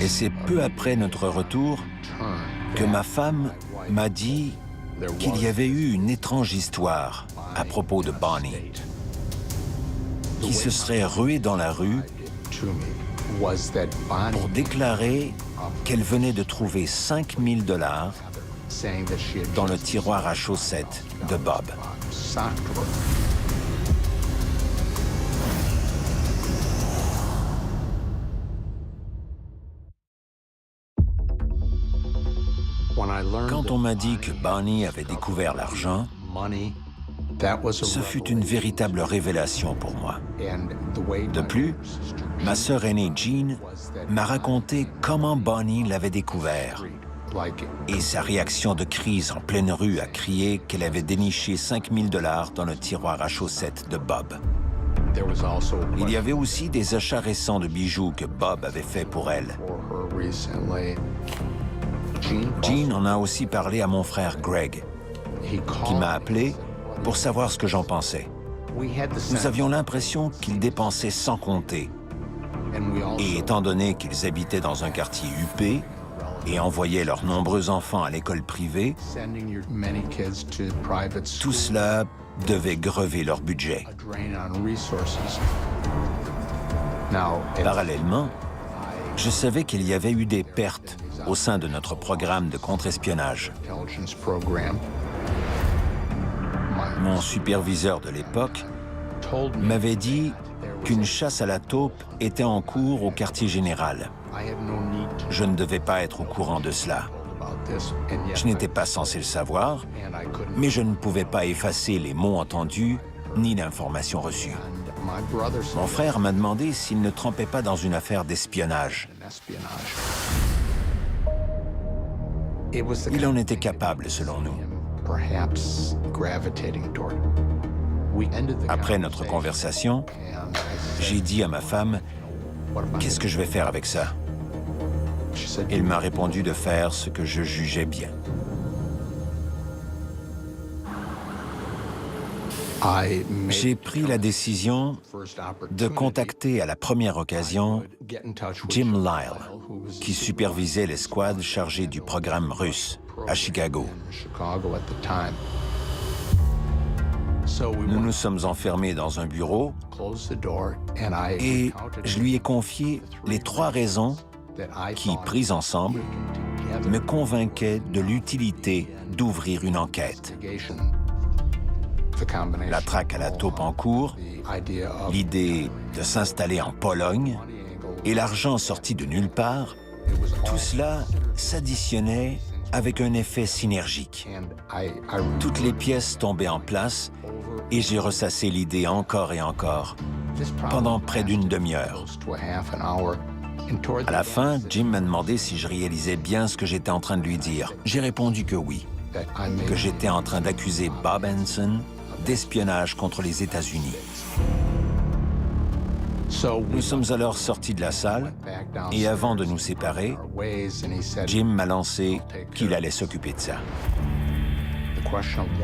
Et c'est peu après notre retour que ma femme m'a dit qu'il y avait eu une étrange histoire à propos de Bonnie, qui se serait ruée dans la rue pour déclarer qu'elle venait de trouver 5 000 $ dans le tiroir à chaussettes de Bob. Quand on m'a dit que Bonnie avait découvert l'argent, Ce fut une véritable révélation pour moi. De plus, ma sœur aînée Jean m'a raconté comment Bonnie l'avait découvert et sa réaction de crise en pleine rue à crier qu'elle avait déniché 5 000 $ dans le tiroir à chaussettes de Bob. Il y avait aussi des achats récents de bijoux que Bob avait fait pour elle. Jean en a aussi parlé à mon frère Greg, qui m'a appelé pour savoir ce que j'en pensais. Nous avions l'impression qu'ils dépensaient sans compter. Et étant donné qu'ils habitaient dans un quartier huppé et envoyaient leurs nombreux enfants à l'école privée, tout cela devait grever leur budget. Parallèlement, je savais qu'il y avait eu des pertes au sein de notre programme de contre-espionnage. Mon superviseur de l'époque m'avait dit qu'une chasse à la taupe était en cours au quartier général. Je ne devais pas être au courant de cela. Je n'étais pas censé le savoir, mais je ne pouvais pas effacer les mots entendus ni l'information reçue. Mon frère m'a demandé s'il ne trempait pas dans une affaire d'espionnage. Il en était capable, selon nous. Après notre conversation, j'ai dit à ma femme, « Qu'est-ce que je vais faire avec ça ?» Il m'a répondu de faire ce que je jugeais bien. J'ai pris la décision de contacter à la première occasion Jim Lyle, qui supervisait l'escouade chargée du programme russe à Chicago. Nous nous sommes enfermés dans un bureau et je lui ai confié les 3 raisons qui, prises ensemble, me convainquaient de l'utilité d'ouvrir une enquête. La traque à la taupe en cours, l'idée de s'installer en Pologne et l'argent sorti de nulle part, tout cela s'additionnait avec un effet synergique. Toutes les pièces tombaient en place et j'ai ressassé l'idée encore et encore, pendant près d'une demi-heure. À la fin, Jim m'a demandé si je réalisais bien ce que j'étais en train de lui dire. J'ai répondu que oui, que j'étais en train d'accuser Bob Henson d'espionnage contre les États-Unis. Nous sommes alors sortis de la salle et avant de nous séparer, Jim m'a lancé qu'il allait s'occuper de ça.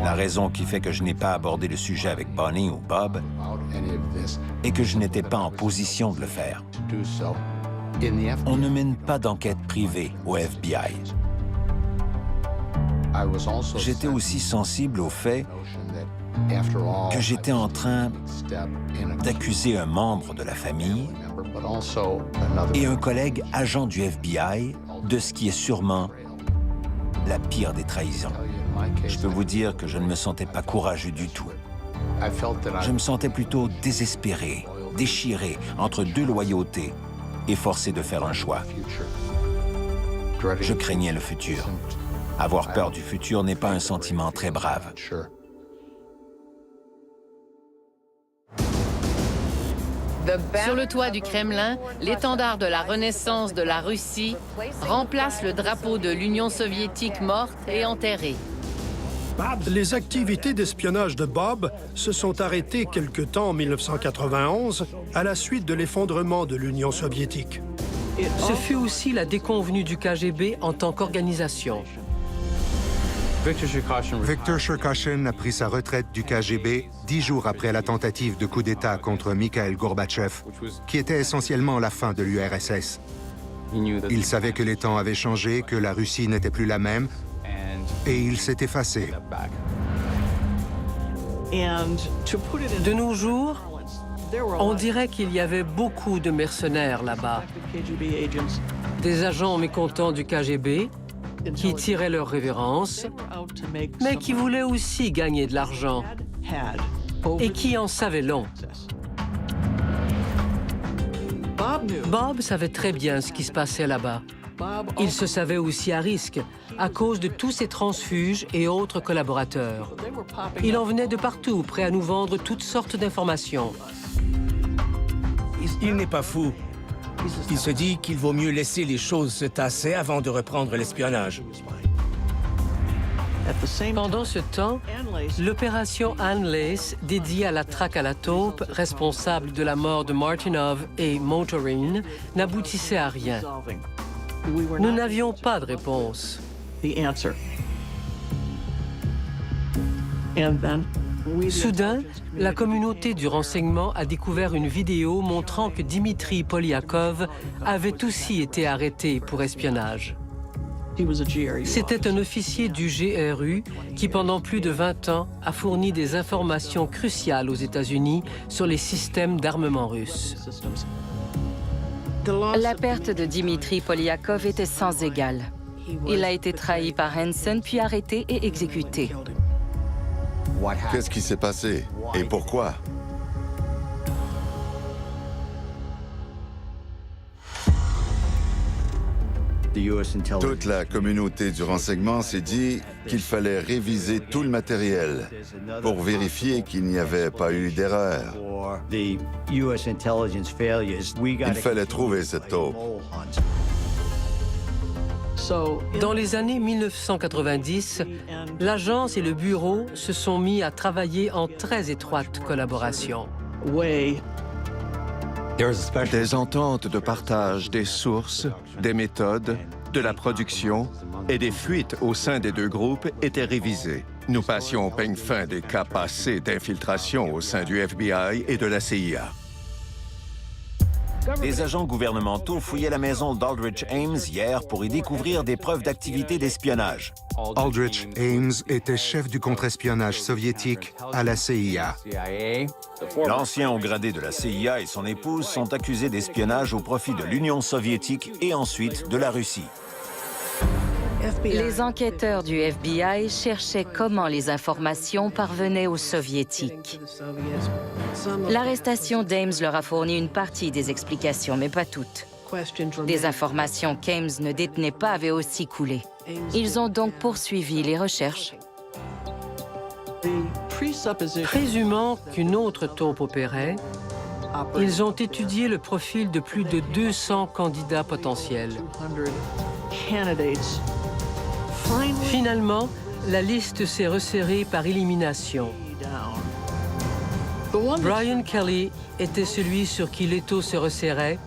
La raison qui fait que je n'ai pas abordé le sujet avec Bonnie ou Bob est que je n'étais pas en position de le faire. On ne mène pas d'enquête privée au FBI. J'étais aussi sensible au fait que j'étais en train d'accuser un membre de la famille et un collègue agent du FBI de ce qui est sûrement la pire des trahisons. Je peux vous dire que je ne me sentais pas courageux du tout. Je me sentais plutôt désespéré, déchiré entre 2 loyautés et forcé de faire un choix. Je craignais le futur. Avoir peur du futur n'est pas un sentiment très brave. Sur le toit du Kremlin, l'étendard de la Renaissance de la Russie remplace le drapeau de l'Union soviétique morte et enterrée. Les activités d'espionnage de Bob se sont arrêtées quelque temps en 1991 à la suite de l'effondrement de l'Union soviétique. Ce fut aussi la déconvenue du KGB en tant qu'organisation. Viktor Cherkashin a pris sa retraite du KGB 10 jours après la tentative de coup d'État contre Mikhail Gorbatchev, qui était essentiellement la fin de l'URSS. Il savait que les temps avaient changé, que la Russie n'était plus la même, et il s'est effacé. De nos jours, on dirait qu'il y avait beaucoup de mercenaires là-bas. Des agents mécontents du KGB qui tiraient leur révérence, mais qui voulaient aussi gagner de l'argent et qui en savaient long. Bob savait très bien ce qui se passait là-bas. Il se savait aussi à risque à cause de tous ses transfuges et autres collaborateurs. Il en venait de partout, prêt à nous vendre toutes sortes d'informations. Il n'est pas fou. Il se dit qu'il vaut mieux laisser les choses se tasser avant de reprendre l'espionnage. Pendant ce temps, l'opération Anne Lace, dédiée à la traque à la taupe, responsable de la mort de Martinov et Motorine, n'aboutissait à rien. Nous n'avions pas de réponse. Soudain, la communauté du renseignement a découvert une vidéo montrant que Dimitri Polyakov avait aussi été arrêté pour espionnage. C'était un officier du GRU qui, pendant plus de 20 ans, a fourni des informations cruciales aux États-Unis sur les systèmes d'armement russes. La perte de Dimitri Polyakov était sans égale. Il a été trahi par Hansen, puis arrêté et exécuté. Qu'est-ce qui s'est passé et pourquoi? Toute la communauté du renseignement s'est dit qu'il fallait réviser tout le matériel pour vérifier qu'il n'y avait pas eu d'erreur. Il fallait trouver cette taupe. Dans les années 1990, l'agence et le bureau se sont mis à travailler en très étroite collaboration. Des ententes de partage des sources, des méthodes, de la production et des fuites au sein des deux groupes étaient révisées. Nous passions au peigne fin des cas passés d'infiltration au sein du FBI et de la CIA. Des agents gouvernementaux fouillaient la maison d'Aldrich Ames hier pour y découvrir des preuves d'activité d'espionnage. Aldrich Ames était chef du contre-espionnage soviétique à la CIA. L'ancien haut gradé de la CIA et son épouse sont accusés d'espionnage au profit de l'Union soviétique et ensuite de la Russie. Les enquêteurs du FBI cherchaient comment les informations parvenaient aux Soviétiques. L'arrestation d'Ames leur a fourni une partie des explications, mais pas toutes. Des informations qu'Ames ne détenait pas avaient aussi coulé. Ils ont donc poursuivi les recherches. Présumant qu'une autre taupe opérait, ils ont étudié le profil de plus de 200 candidats potentiels. Finalement, la liste s'est resserrée par élimination. Brian Kelly était celui sur qui l'étau se resserrait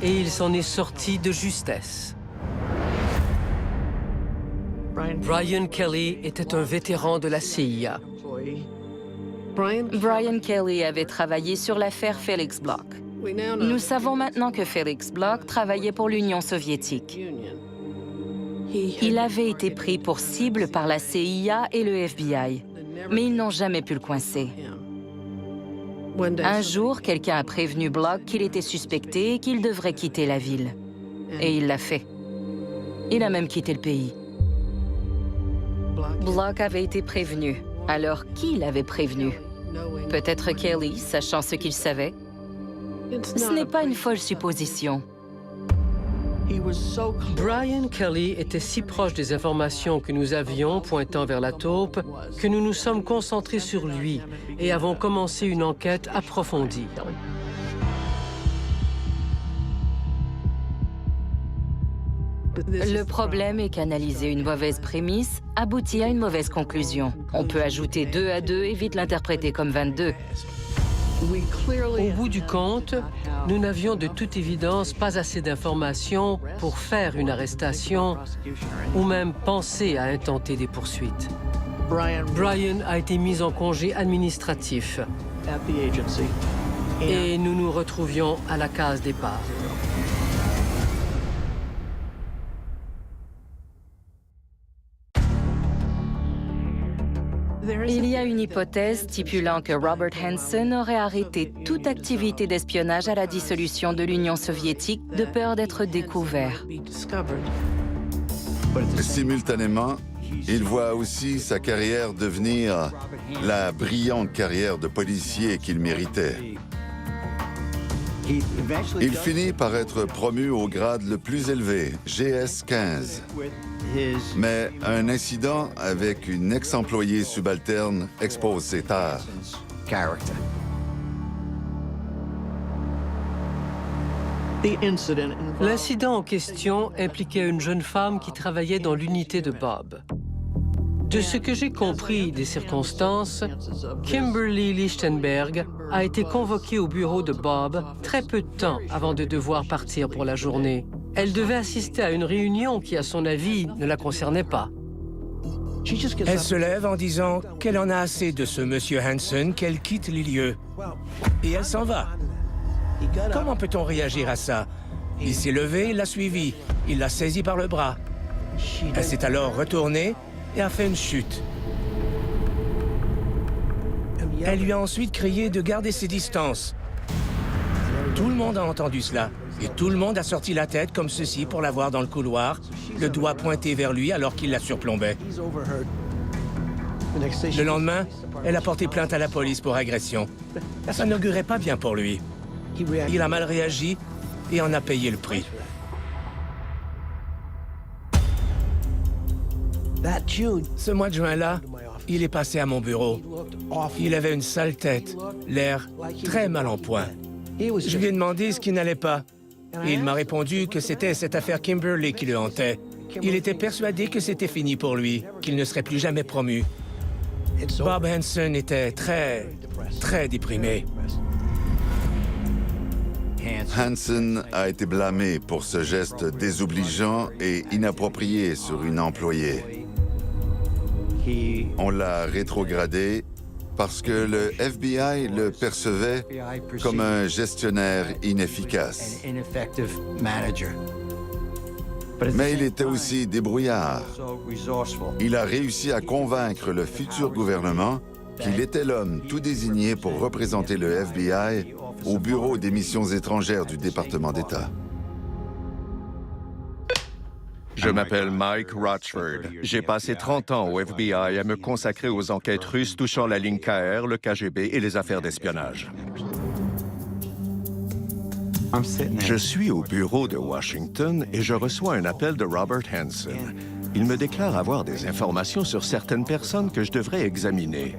et il s'en est sorti de justesse. Brian Kelly était un vétéran de la CIA. Brian Kelly avait travaillé sur l'affaire Felix Bloch. Nous savons maintenant que Felix Bloch travaillait pour l'Union soviétique. Il avait été pris pour cible par la CIA et le FBI, mais ils n'ont jamais pu le coincer. Un jour, quelqu'un a prévenu Bloch qu'il était suspecté et qu'il devrait quitter la ville. Et il l'a fait. Il a même quitté le pays. Bloch avait été prévenu. Alors, qui l'avait prévenu? Peut-être Kelly, sachant ce qu'il savait? Ce n'est pas une folle supposition. Brian Kelly était si proche des informations que nous avions pointant vers la taupe que nous nous sommes concentrés sur lui et avons commencé une enquête approfondie. Le problème est qu'analyser une mauvaise prémisse aboutit à une mauvaise conclusion. On peut ajouter 2 à 2 et vite l'interpréter comme 22. Au bout du compte, nous n'avions de toute évidence pas assez d'informations pour faire une arrestation ou même penser à intenter des poursuites. Brian a été mis en congé administratif et nous nous retrouvions à la case départ. Il y a une hypothèse stipulant que Robert Hansen aurait arrêté toute activité d'espionnage à la dissolution de l'Union soviétique de peur d'être découvert. Simultanément, il voit aussi sa carrière devenir la brillante carrière de policier qu'il méritait. Il finit par être promu au grade le plus élevé, GS-15. Mais un incident avec une ex-employée subalterne expose ses tares. L'incident en question impliquait une jeune femme qui travaillait dans l'unité de Bob. De ce que j'ai compris des circonstances, Kimberly Lichtenberg a été convoquée au bureau de Bob très peu de temps avant de devoir partir pour la journée. Elle devait assister à une réunion qui, à son avis, ne la concernait pas. Elle se lève en disant qu'elle en a assez de ce monsieur Hansen, qu'elle quitte les lieux. Et elle s'en va. Comment peut-on réagir à ça? Il s'est levé, il l'a suivi. Il l'a saisi par le bras. Elle s'est alors retournée et a fait une chute. Elle lui a ensuite crié de garder ses distances. Tout le monde a entendu cela. Et tout le monde a sorti la tête comme ceci pour la voir dans le couloir, le doigt pointé vers lui alors qu'il la surplombait. Le lendemain, elle a porté plainte à la police pour agression. Ça n'augurait pas bien pour lui. Il a mal réagi et en a payé le prix. Ce mois de juin-là, il est passé à mon bureau. Il avait une sale tête, l'air très mal en point. Je lui ai demandé ce qui n'allait pas. Et il m'a répondu que c'était cette affaire Kimberly qui le hantait. Il était persuadé que c'était fini pour lui, qu'il ne serait plus jamais promu. Bob Hansen était très déprimé. Hansen a été blâmé pour ce geste désobligeant et inapproprié sur une employée. On l'a rétrogradé parce que le FBI le percevait comme un gestionnaire inefficace. Mais il était aussi débrouillard. Il a réussi à convaincre le futur gouvernement qu'il était l'homme tout désigné pour représenter le FBI au Bureau des missions étrangères du département d'État. Je m'appelle Mike Rochford. J'ai passé 30 ans au FBI à me consacrer aux enquêtes russes touchant la ligne KR, le KGB et les affaires d'espionnage. Je suis au bureau de Washington et je reçois un appel de Robert Hansen. Il me déclare avoir des informations sur certaines personnes que je devrais examiner.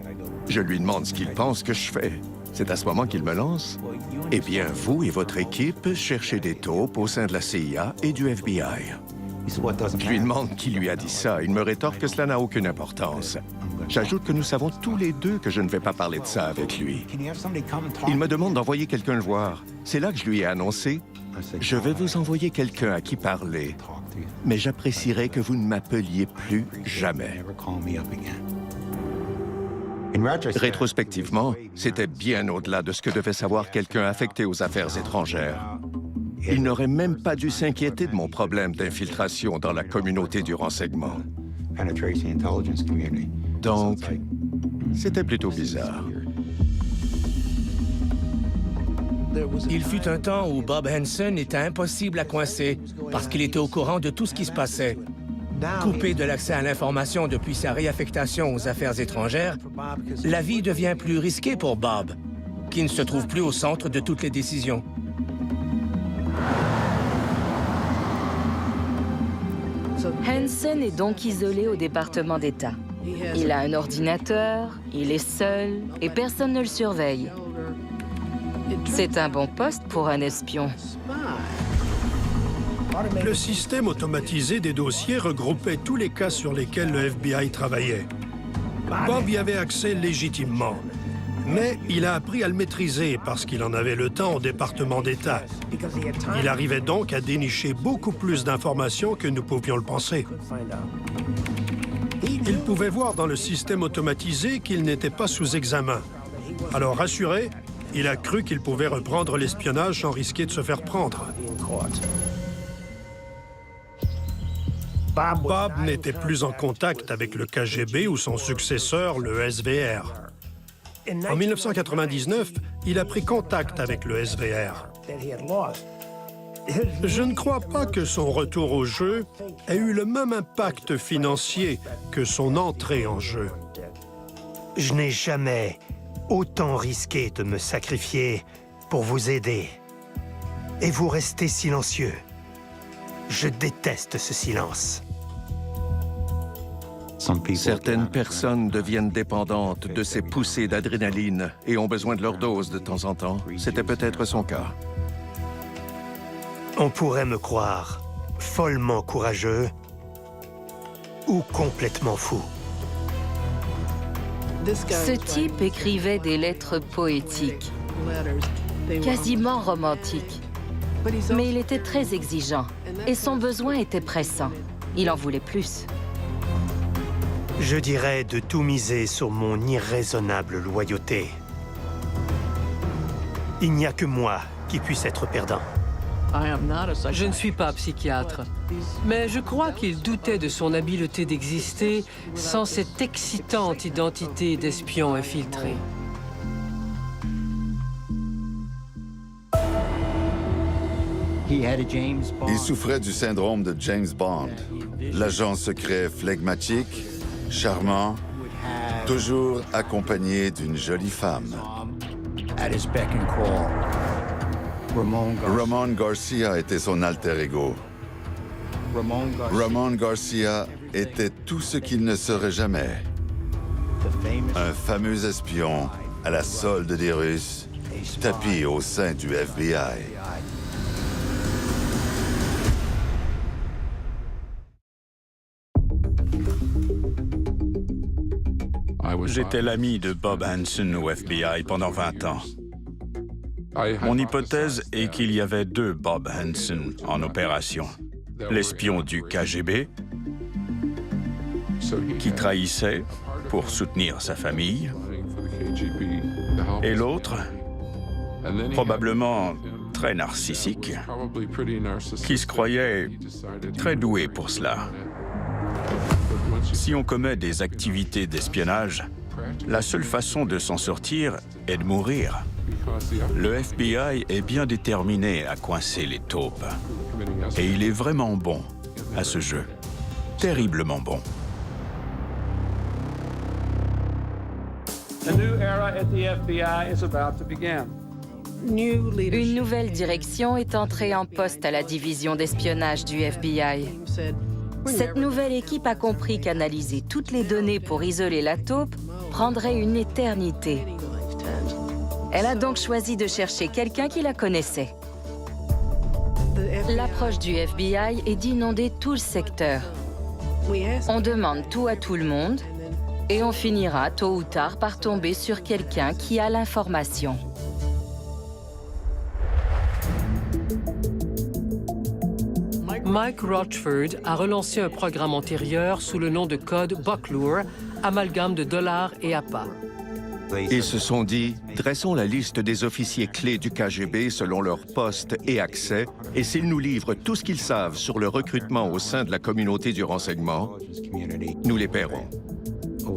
Je lui demande ce qu'il pense que je fais. C'est à ce moment qu'il me lance. Eh bien, vous et votre équipe cherchez des taupes au sein de la CIA et du FBI. Je lui demande qui lui a dit ça. Il me rétorque que cela n'a aucune importance. J'ajoute que nous savons tous les deux que je ne vais pas parler de ça avec lui. Il me demande d'envoyer quelqu'un le voir. C'est là que je lui ai annoncé « Je vais vous envoyer quelqu'un à qui parler, mais j'apprécierais que vous ne m'appeliez plus jamais. » Rétrospectivement, c'était bien au-delà de ce que devait savoir quelqu'un affecté aux affaires étrangères. Il n'aurait même pas dû s'inquiéter de mon problème d'infiltration dans la communauté du renseignement. Donc, c'était plutôt bizarre. Il fut un temps où Bob Hansen était impossible à coincer parce qu'il était au courant de tout ce qui se passait. Coupé de l'accès à l'information depuis sa réaffectation aux affaires étrangères, la vie devient plus risquée pour Bob, qui ne se trouve plus au centre de toutes les décisions. Hansen est donc isolé au département d'État. Il a un ordinateur, il est seul et personne ne le surveille. C'est un bon poste pour un espion. Le système automatisé des dossiers regroupait tous les cas sur lesquels le FBI travaillait. Bob y avait accès légitimement, mais il a appris à le maîtriser parce qu'il en avait le temps au département d'État. Il arrivait donc à dénicher beaucoup plus d'informations que nous pouvions le penser. Il pouvait voir dans le système automatisé qu'il n'était pas sous examen. Alors rassuré, il a cru qu'il pouvait reprendre l'espionnage sans risquer de se faire prendre. Bob n'était plus en contact avec le KGB ou son successeur, le SVR. En 1999, il a pris contact avec le SVR. Je ne crois pas que son retour au jeu ait eu le même impact financier que son entrée en jeu. Je n'ai jamais autant risqué de me sacrifier pour vous aider. Et vous restez silencieux. Je déteste ce silence. Certaines personnes deviennent dépendantes de ces poussées d'adrénaline et ont besoin de leur dose de temps en temps. C'était peut-être son cas. On pourrait me croire follement courageux ou complètement fou. Ce type écrivait des lettres poétiques, quasiment romantiques. Mais il était très exigeant et son besoin était pressant. Il en voulait plus. Je dirais de tout miser sur mon irraisonnable loyauté. Il n'y a que moi qui puisse être perdant. Je ne suis pas psychiatre, mais je crois qu'il doutait de son habileté d'exister sans cette excitante identité d'espion infiltré. Il souffrait du syndrome de James Bond, l'agent secret flegmatique, charmant, toujours accompagné d'une jolie femme. Ramon Garcia était son alter ego. Ramon Garcia était tout ce qu'il ne serait jamais. Un fameux espion à la solde des Russes, tapi au sein du FBI. J'étais l'ami de Bob Hansen au FBI pendant 20 ans. Mon hypothèse est qu'il y avait 2 Bob Hansen en opération. L'espion du KGB, qui trahissait pour soutenir sa famille, et l'autre, probablement très narcissique, qui se croyait très doué pour cela. Si on commet des activités d'espionnage, la seule façon de s'en sortir est de mourir. Le FBI est bien déterminé à coincer les taupes. Et il est vraiment bon à ce jeu. Terriblement bon. Une nouvelle direction est entrée en poste à la division d'espionnage du FBI. Cette nouvelle équipe a compris qu'analyser toutes les données pour isoler la taupe prendrait une éternité. Elle a donc choisi de chercher quelqu'un qui la connaissait. L'approche du FBI est d'inonder tout le secteur. On demande tout à tout le monde et on finira tôt ou tard par tomber sur quelqu'un qui a l'information. Mike Rochford a relancé un programme antérieur sous le nom de code Bucklure, amalgame de dollars et appâts. Ils se sont dit, dressons la liste des officiers clés du KGB selon leur poste et accès, et s'ils nous livrent tout ce qu'ils savent sur le recrutement au sein de la communauté du renseignement, nous les paierons.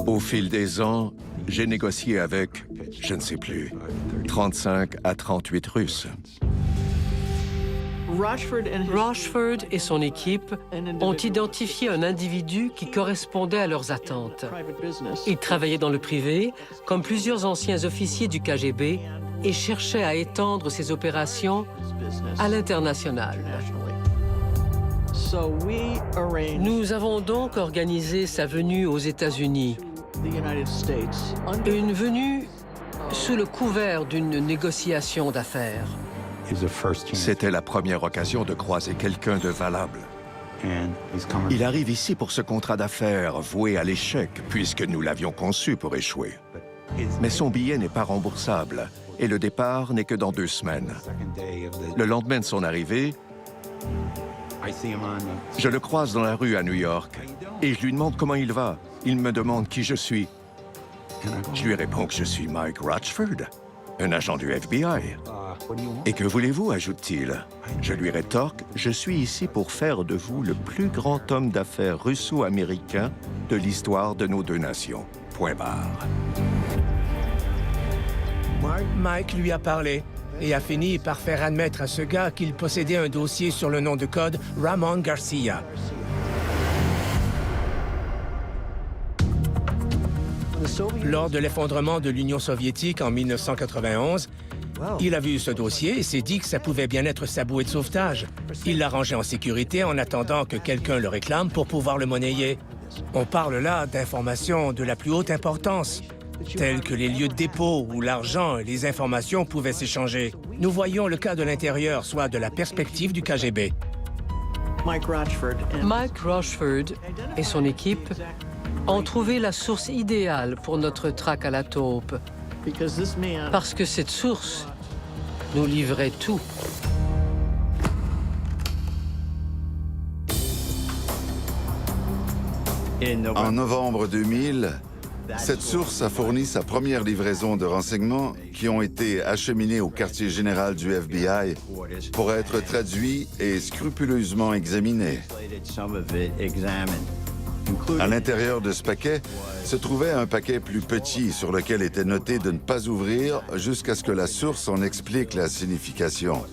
Au fil des ans, j'ai négocié avec, je ne sais plus, 35 à 38 Russes. Rochford et son équipe ont identifié un individu qui correspondait à leurs attentes. Il travaillait dans le privé, comme plusieurs anciens officiers du KGB, et cherchait à étendre ses opérations à l'international. Nous avons donc organisé sa venue aux États-Unis. Une venue sous le couvert d'une négociation d'affaires. C'était la première occasion de croiser quelqu'un de valable. Il arrive ici pour ce contrat d'affaires voué à l'échec, puisque nous l'avions conçu pour échouer. Mais son billet n'est pas remboursable, et le départ n'est que dans 2 semaines. Le lendemain de son arrivée, je le croise dans la rue à New York, et je lui demande comment il va. Il me demande qui je suis. Je lui réponds que je suis Mike Rochford, un agent du FBI. Et que voulez-vous, ajoute-t-il? Je lui rétorque, je suis ici pour faire de vous le plus grand homme d'affaires russo-américain de l'histoire de nos 2 nations. Point barre. Mike lui a parlé et a fini par faire admettre à ce gars qu'il possédait un dossier sur le nom de code Ramon Garcia. Lors de l'effondrement de l'Union soviétique en 1991, Il a vu ce dossier et s'est dit que ça pouvait bien être sa bouée de sauvetage. Il l'a rangé en sécurité en attendant que quelqu'un le réclame pour pouvoir le monnayer. On parle là d'informations de la plus haute importance, telles que les lieux de dépôt où l'argent et les informations pouvaient s'échanger. Nous voyons le cas de l'intérieur, soit de la perspective du KGB. Mike Rochford et son équipe ont trouvé la source idéale pour notre traque à la taupe. Parce que cette source nous livrait tout. En novembre 2000, cette source a fourni sa première livraison de renseignements qui ont été acheminés au quartier général du FBI pour être traduits et scrupuleusement examinés. À l'intérieur de ce paquet se trouvait un paquet plus petit sur lequel était noté de ne pas ouvrir jusqu'à ce que la source en explique la signification.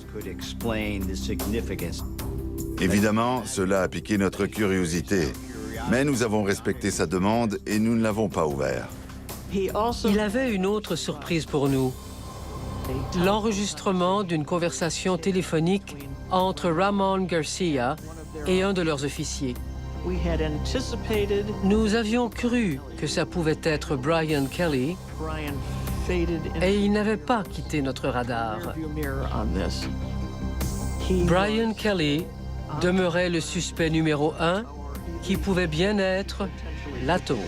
Évidemment, cela a piqué notre curiosité, mais nous avons respecté sa demande et nous ne l'avons pas ouvert. Il avait une autre surprise pour nous. L'enregistrement d'une conversation téléphonique entre Ramon Garcia et un de leurs officiers. Nous avions cru que ça pouvait être Brian Kelly et il n'avait pas quitté notre radar. Brian Kelly demeurait le suspect numéro 1 qui pouvait bien être la taupe.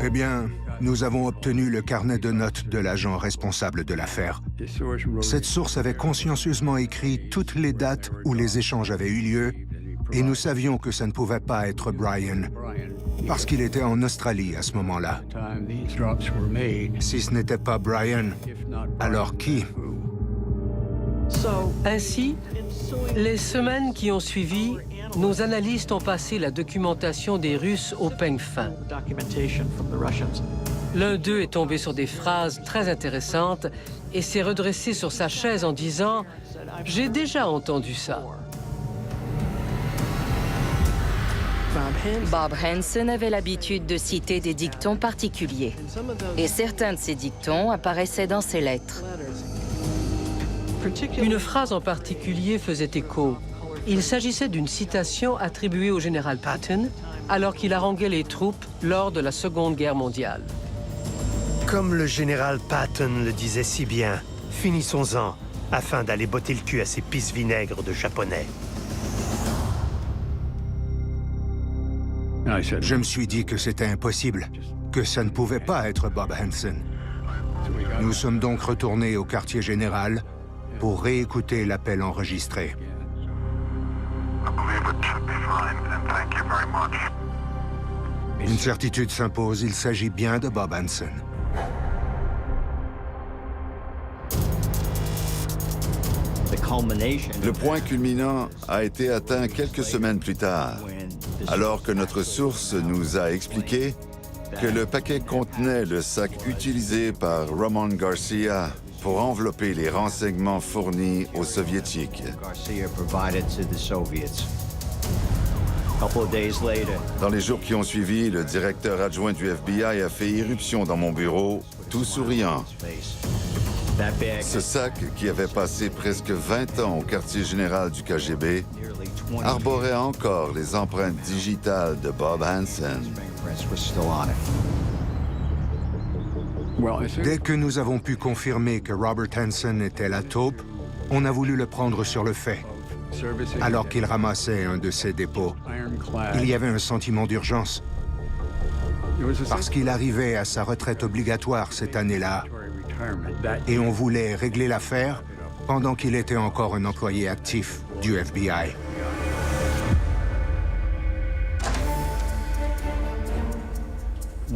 Eh bien, nous avons obtenu le carnet de notes de l'agent responsable de l'affaire. Cette source avait consciencieusement écrit toutes les dates où les échanges avaient eu lieu, et nous savions que ça ne pouvait pas être Brian, parce qu'il était en Australie à ce moment-là. Si ce n'était pas Brian, alors qui? Ainsi, les semaines qui ont suivi, nos analystes ont passé la documentation des Russes au peigne fin. L'un d'eux est tombé sur des phrases très intéressantes et s'est redressé sur sa chaise en disant « J'ai déjà entendu ça ». Bob Hansen avait l'habitude de citer des dictons particuliers. Et certains de ces dictons apparaissaient dans ses lettres. Une phrase en particulier faisait écho. Il s'agissait d'une citation attribuée au général Patton alors qu'il haranguait les troupes lors de la Seconde Guerre mondiale. Comme le général Patton le disait si bien, finissons-en, afin d'aller botter le cul à ces pisse-vinaigres de Japonais. Je me suis dit que c'était impossible, que ça ne pouvait pas être Bob Hansen. Nous sommes donc retournés au quartier général pour réécouter l'appel enregistré. Une certitude s'impose, il s'agit bien de Bob Hansen. Le point culminant a été atteint quelques semaines plus tard, alors que notre source nous a expliqué que le paquet contenait le sac utilisé par Ramon Garcia pour envelopper les renseignements fournis aux Soviétiques. Dans les jours qui ont suivi, le directeur adjoint du FBI a fait irruption dans mon bureau, tout souriant. Ce sac, qui avait passé presque 20 ans au quartier général du KGB, arborait encore les empreintes digitales de Bob Hansen. Dès que nous avons pu confirmer que Robert Hansen était la taupe, on a voulu le prendre sur le fait. Alors qu'il ramassait un de ses dépôts, il y avait un sentiment d'urgence. Parce qu'il arrivait à sa retraite obligatoire cette année-là. Et on voulait régler l'affaire pendant qu'il était encore un employé actif du FBI.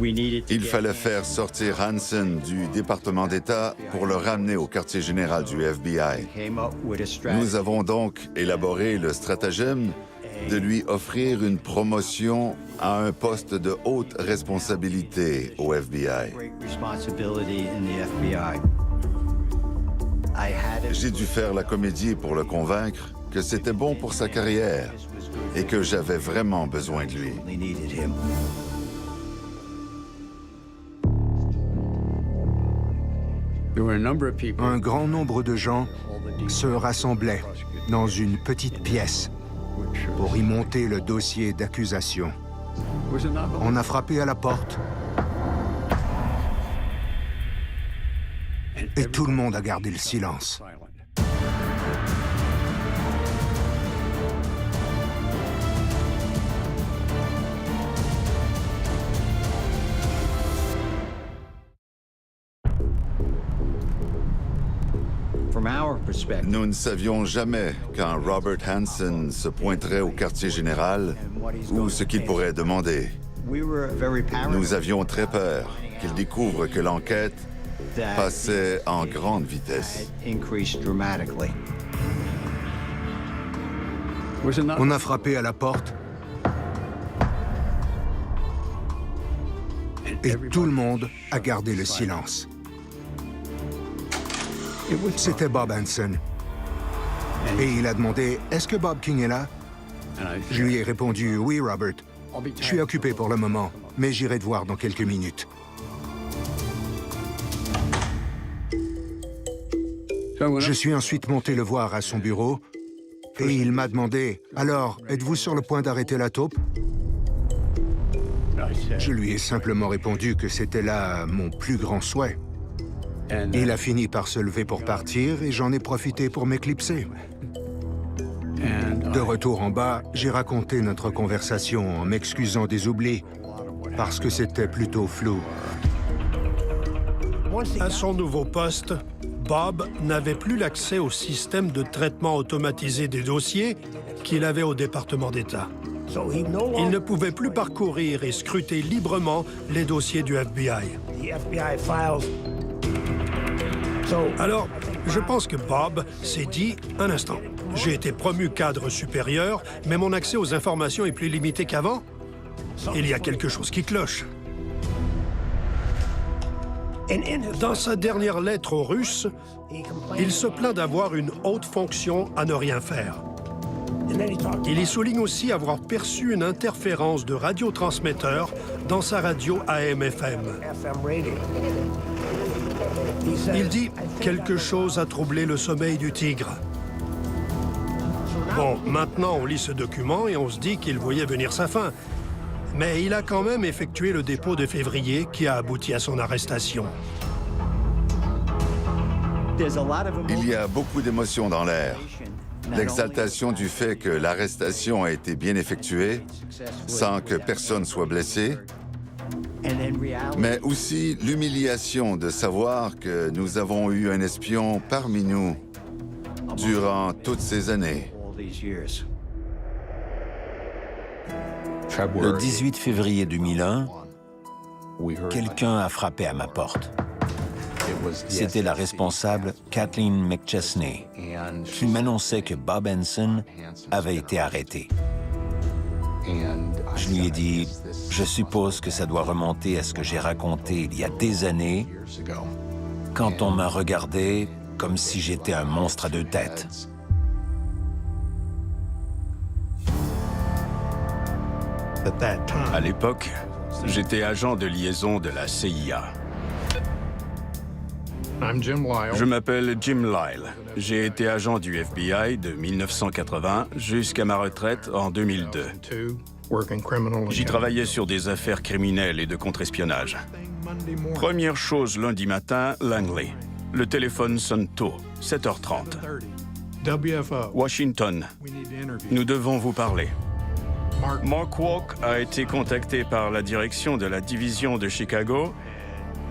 Il fallait faire sortir Hansen du département d'État pour le ramener au quartier général du FBI. Nous avons donc élaboré le stratagème de lui offrir une promotion à un poste de haute responsabilité au FBI. J'ai dû faire la comédie pour le convaincre que c'était bon pour sa carrière et que j'avais vraiment besoin de lui. Un grand nombre de gens se rassemblaient dans une petite pièce pour y monter le dossier d'accusation. On a frappé à la porte et tout le monde a gardé le silence. Nous ne savions jamais quand Robert Hansen se pointerait au quartier général ou ce qu'il pourrait demander. Nous avions très peur qu'il découvre que l'enquête passait en grande vitesse. On a frappé à la porte et tout le monde a gardé le silence. C'était Bob Hansen. Et il a demandé « Est-ce que Bob King est là ?» Je lui ai répondu « Oui, Robert. Je suis occupé pour le moment, mais j'irai te voir dans quelques minutes. » Je suis ensuite monté le voir à son bureau et il m'a demandé « Alors, êtes-vous sur le point d'arrêter la taupe ?» Je lui ai simplement répondu que c'était là mon plus grand souhait. Il a fini par se lever pour partir et j'en ai profité pour m'éclipser. De retour en bas, j'ai raconté notre conversation en m'excusant des oublis parce que c'était plutôt flou. À son nouveau poste, Bob n'avait plus l'accès au système de traitement automatisé des dossiers qu'il avait au département d'État. Il ne pouvait plus parcourir et scruter librement les dossiers du FBI. Alors, je pense que Bob s'est dit, un instant, j'ai été promu cadre supérieur, mais mon accès aux informations est plus limité qu'avant. Il y a quelque chose qui cloche. Dans sa dernière lettre aux Russes, il se plaint d'avoir une haute fonction à ne rien faire. Il y souligne aussi avoir perçu une interférence de radiotransmetteur dans sa radio AM/FM. Il dit « Quelque chose a troublé le sommeil du tigre ». Bon, maintenant on lit ce document et on se dit qu'il voyait venir sa fin. Mais il a quand même effectué le dépôt de février qui a abouti à son arrestation. Il y a beaucoup d'émotions dans l'air. L'exaltation du fait que l'arrestation a été bien effectuée, sans que personne soit blessé, mais aussi l'humiliation de savoir que nous avons eu un espion parmi nous durant toutes ces années. Le 18 février 2001, quelqu'un a frappé à ma porte. C'était la responsable Kathleen McChesney, qui m'annonçait que Bob Hansen avait été arrêté. Je lui ai dit, je suppose que ça doit remonter à ce que j'ai raconté il y a des années, quand on m'a regardé comme si j'étais un monstre à deux têtes. À l'époque, j'étais agent de liaison de la CIA. Je m'appelle Jim Lyle. J'ai été agent du FBI de 1980 jusqu'à ma retraite en 2002. J'y travaillais sur des affaires criminelles et de contre-espionnage. Première chose lundi matin, Langley. Le téléphone sonne tôt, 7h30. Washington, nous devons vous parler. Mark Walk a été contacté par la direction de la division de Chicago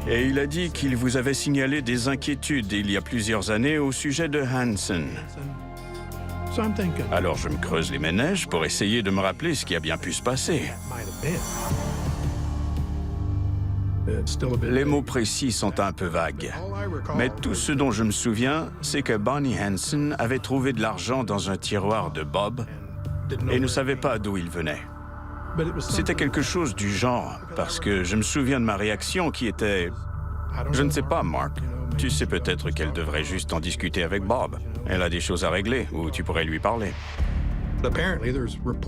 et il a dit qu'il vous avait signalé des inquiétudes il y a plusieurs années au sujet de Hansen. Alors je me creuse les méninges pour essayer de me rappeler ce qui a bien pu se passer. Les mots précis sont un peu vagues, mais tout ce dont je me souviens, c'est que Bonnie Hansen avait trouvé de l'argent dans un tiroir de Bob et ne savait pas d'où il venait. C'était quelque chose du genre, parce que je me souviens de ma réaction qui était « Je ne sais pas, Mark. Tu sais peut-être qu'elle devrait juste en discuter avec Bob. Elle a des choses à régler, ou tu pourrais lui parler. »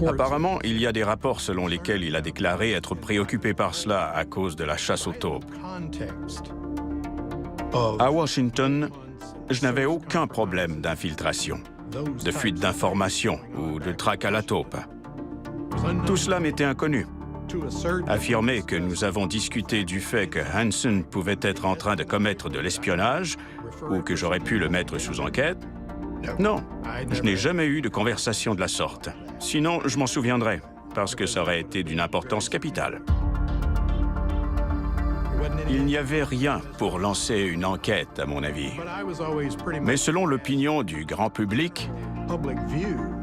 Apparemment, il y a des rapports selon lesquels il a déclaré être préoccupé par cela à cause de la chasse aux taupes. À Washington, je n'avais aucun problème d'infiltration, de fuite d'informations ou de traque à la taupe. Tout cela m'était inconnu. Affirmer que nous avons discuté du fait que Hansen pouvait être en train de commettre de l'espionnage ou que j'aurais pu le mettre sous enquête, non, je n'ai jamais eu de conversation de la sorte. Sinon, je m'en souviendrais, parce que ça aurait été d'une importance capitale. Il n'y avait rien pour lancer une enquête, à mon avis. Mais selon l'opinion du grand public,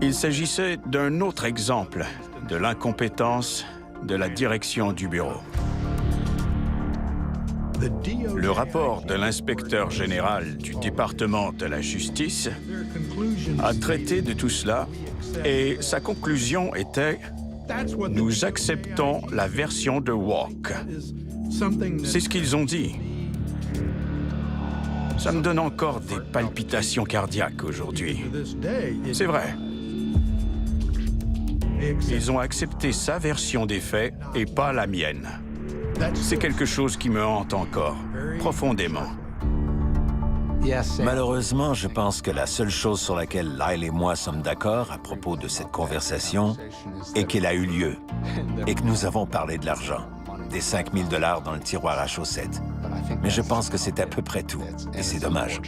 il s'agissait d'un autre exemple de l'incompétence de la direction du bureau. Le rapport de l'inspecteur général du département de la justice a traité de tout cela et sa conclusion était « Nous acceptons la version de Walk ». C'est ce qu'ils ont dit. Ça me donne encore des palpitations cardiaques aujourd'hui. C'est vrai. Ils ont accepté sa version des faits et pas la mienne. C'est quelque chose qui me hante encore, profondément. Malheureusement, je pense que la seule chose sur laquelle Lyle et moi sommes d'accord à propos de cette conversation est qu'elle a eu lieu et que nous avons parlé de l'argent, des 5 000 $ dans le tiroir à chaussettes. Mais je pense que c'est à peu près tout, et c'est dommage.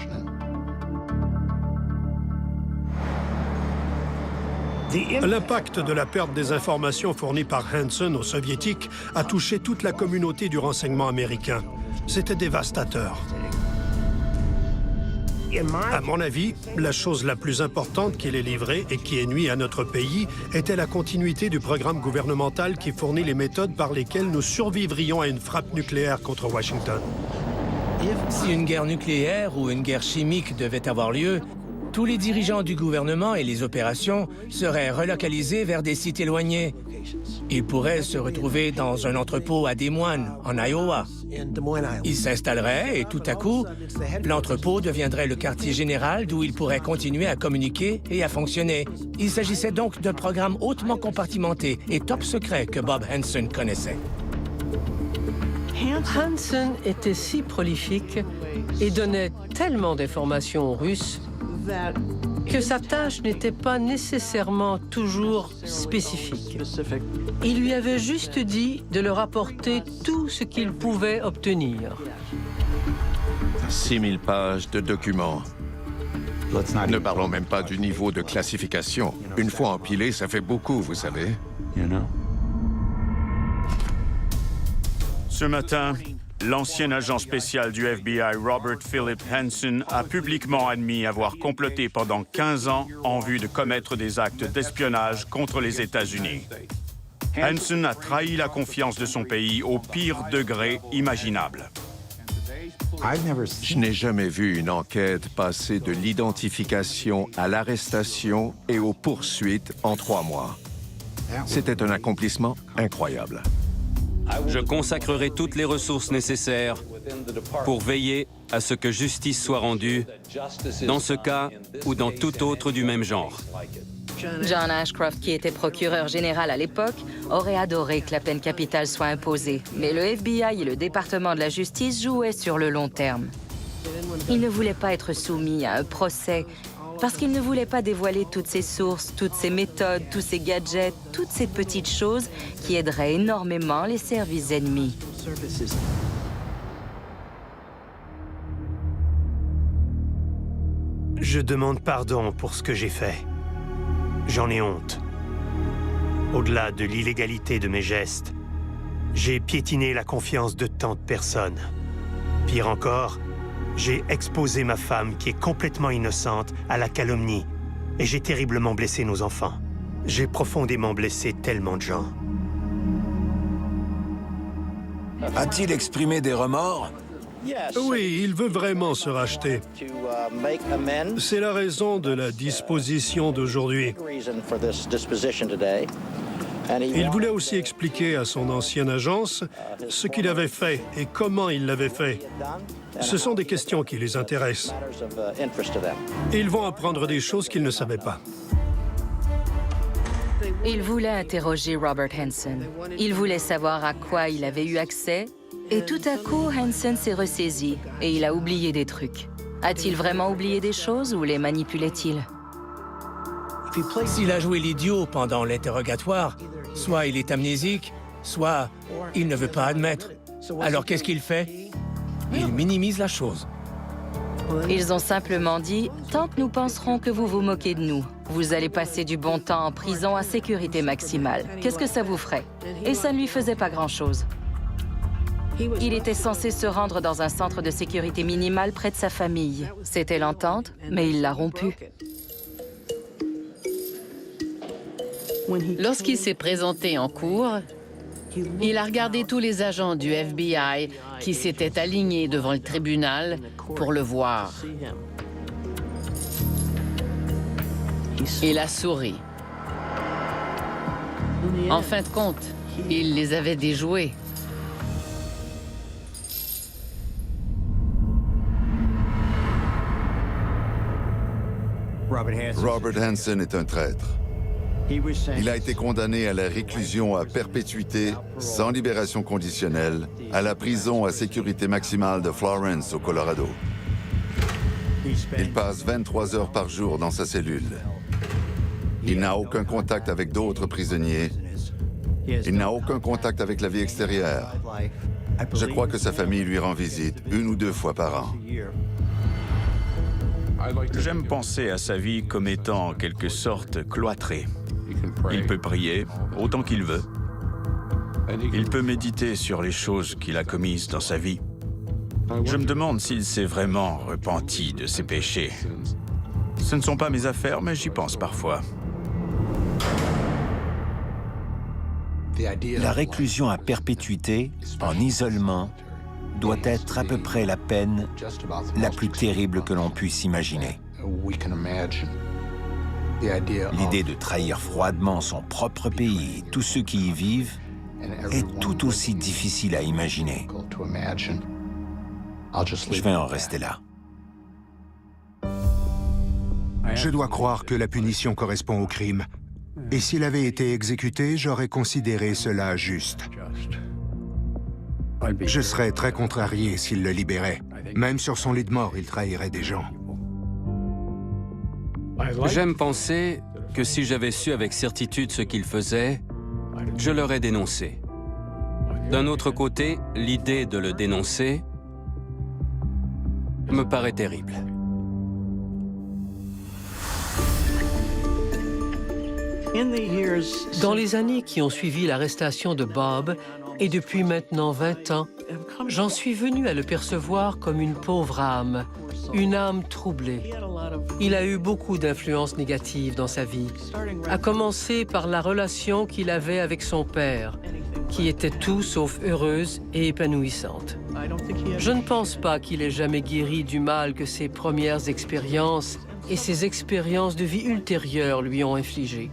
L'impact de la perte des informations fournies par Hansen aux Soviétiques a touché toute la communauté du renseignement américain. C'était dévastateur. À mon avis, la chose la plus importante qu'il ait livrée et qui ait nui à notre pays était la continuité du programme gouvernemental qui fournit les méthodes par lesquelles nous survivrions à une frappe nucléaire contre Washington. Si une guerre nucléaire ou une guerre chimique devait avoir lieu, tous les dirigeants du gouvernement et les opérations seraient relocalisés vers des sites éloignés. Ils pourraient se retrouver dans un entrepôt à Des Moines, en Iowa. Ils s'installeraient et tout à coup, l'entrepôt deviendrait le quartier général d'où ils pourraient continuer à communiquer et à fonctionner. Il s'agissait donc d'un programme hautement compartimenté et top secret que Bob Hansen connaissait. Hansen était si prolifique et donnait tellement d'informations aux Russes que sa tâche n'était pas nécessairement toujours spécifique. Il lui avait juste dit de leur apporter tout ce qu'il pouvait obtenir. 6 000 pages de documents. Ne parlons même pas du niveau de classification. Une fois empilé, ça fait beaucoup, vous savez. Ce matin, l'ancien agent spécial du FBI, Robert Philip Hansen, a publiquement admis avoir comploté pendant 15 ans en vue de commettre des actes d'espionnage contre les États-Unis. Hansen a trahi la confiance de son pays au pire degré imaginable. Je n'ai jamais vu une enquête passer de l'identification à l'arrestation et aux poursuites en 3 mois. C'était un accomplissement incroyable. Je consacrerai toutes les ressources nécessaires pour veiller à ce que justice soit rendue dans ce cas ou dans tout autre du même genre. John Ashcroft, qui était procureur général à l'époque, aurait adoré que la peine capitale soit imposée. Mais le FBI et le département de la justice jouaient sur le long terme. Il ne voulait pas être soumis à un procès parce qu'il ne voulait pas dévoiler toutes ses sources, toutes ses méthodes, tous ses gadgets, toutes ces petites choses qui aideraient énormément les services ennemis. Je demande pardon pour ce que j'ai fait. J'en ai honte. Au-delà de l'illégalité de mes gestes, j'ai piétiné la confiance de tant de personnes. Pire encore, j'ai exposé ma femme, qui est complètement innocente, à la calomnie. Et j'ai terriblement blessé nos enfants. J'ai profondément blessé tellement de gens. A-t-il exprimé des remords? Oui, il veut vraiment se racheter. C'est la raison de la disposition d'aujourd'hui. Il voulait aussi expliquer à son ancienne agence ce qu'il avait fait et comment il l'avait fait. Ce sont des questions qui les intéressent. Ils vont apprendre des choses qu'ils ne savaient pas. Il voulait interroger Robert Hansen. Il voulait savoir à quoi il avait eu accès Et tout à coup, Hansen s'est ressaisi et il a oublié des trucs. A-t-il vraiment oublié des choses ou les manipulait-il? S'il a joué l'idiot pendant l'interrogatoire, soit il est amnésique, soit il ne veut pas admettre. Alors qu'est-ce qu'il fait? Il minimise la chose. Ils ont simplement dit « Tant que nous penserons que vous vous moquez de nous, vous allez passer du bon temps en prison à sécurité maximale. Qu'est-ce que ça vous ferait ?» Et ça ne lui faisait pas grand-chose. Il était censé se rendre dans un centre de sécurité minimale près de sa famille. C'était l'entente, mais il l'a rompue. Lorsqu'il s'est présenté en cour, il a regardé tous les agents du FBI qui s'étaient alignés devant le tribunal pour le voir. Il a souri. En fin de compte, il les avait déjoués. Robert Hansen est un traître. Il a été condamné à la réclusion à perpétuité, sans libération conditionnelle, à la prison à sécurité maximale de Florence, au Colorado. Il passe 23 heures par jour dans sa cellule. Il n'a aucun contact avec d'autres prisonniers. Il n'a aucun contact avec la vie extérieure. Je crois que sa famille lui rend visite 1 ou 2 fois par an. J'aime penser à sa vie comme étant en quelque sorte cloîtrée. Il peut prier autant qu'il veut. Il peut méditer sur les choses qu'il a commises dans sa vie. Je me demande s'il s'est vraiment repenti de ses péchés. Ce ne sont pas mes affaires, mais j'y pense parfois. La réclusion à perpétuité, en isolement, doit être à peu près la peine la plus terrible que l'on puisse imaginer. L'idée de trahir froidement son propre pays et tous ceux qui y vivent est tout aussi difficile à imaginer. Je vais en rester là. Je dois croire que la punition correspond au crime. Et s'il avait été exécuté, j'aurais considéré cela juste. Je serais très contrarié s'il le libérait. Même sur son lit de mort, il trahirait des gens. J'aime penser que si j'avais su avec certitude ce qu'il faisait, je l'aurais dénoncé. D'un autre côté, l'idée de le dénoncer me paraît terrible. Dans les années qui ont suivi l'arrestation de Bob, et depuis maintenant 20 ans, j'en suis venu à le percevoir comme une pauvre âme, une âme troublée. Il a eu beaucoup d'influences négatives dans sa vie, à commencer par la relation qu'il avait avec son père, qui était tout sauf heureuse et épanouissante. Je ne pense pas qu'il ait jamais guéri du mal que ses premières expériences et ses expériences de vie ultérieures lui ont infligé.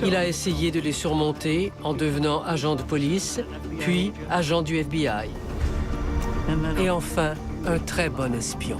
Il a essayé de les surmonter en devenant agent de police, puis agent du FBI. Et enfin, un très bon espion.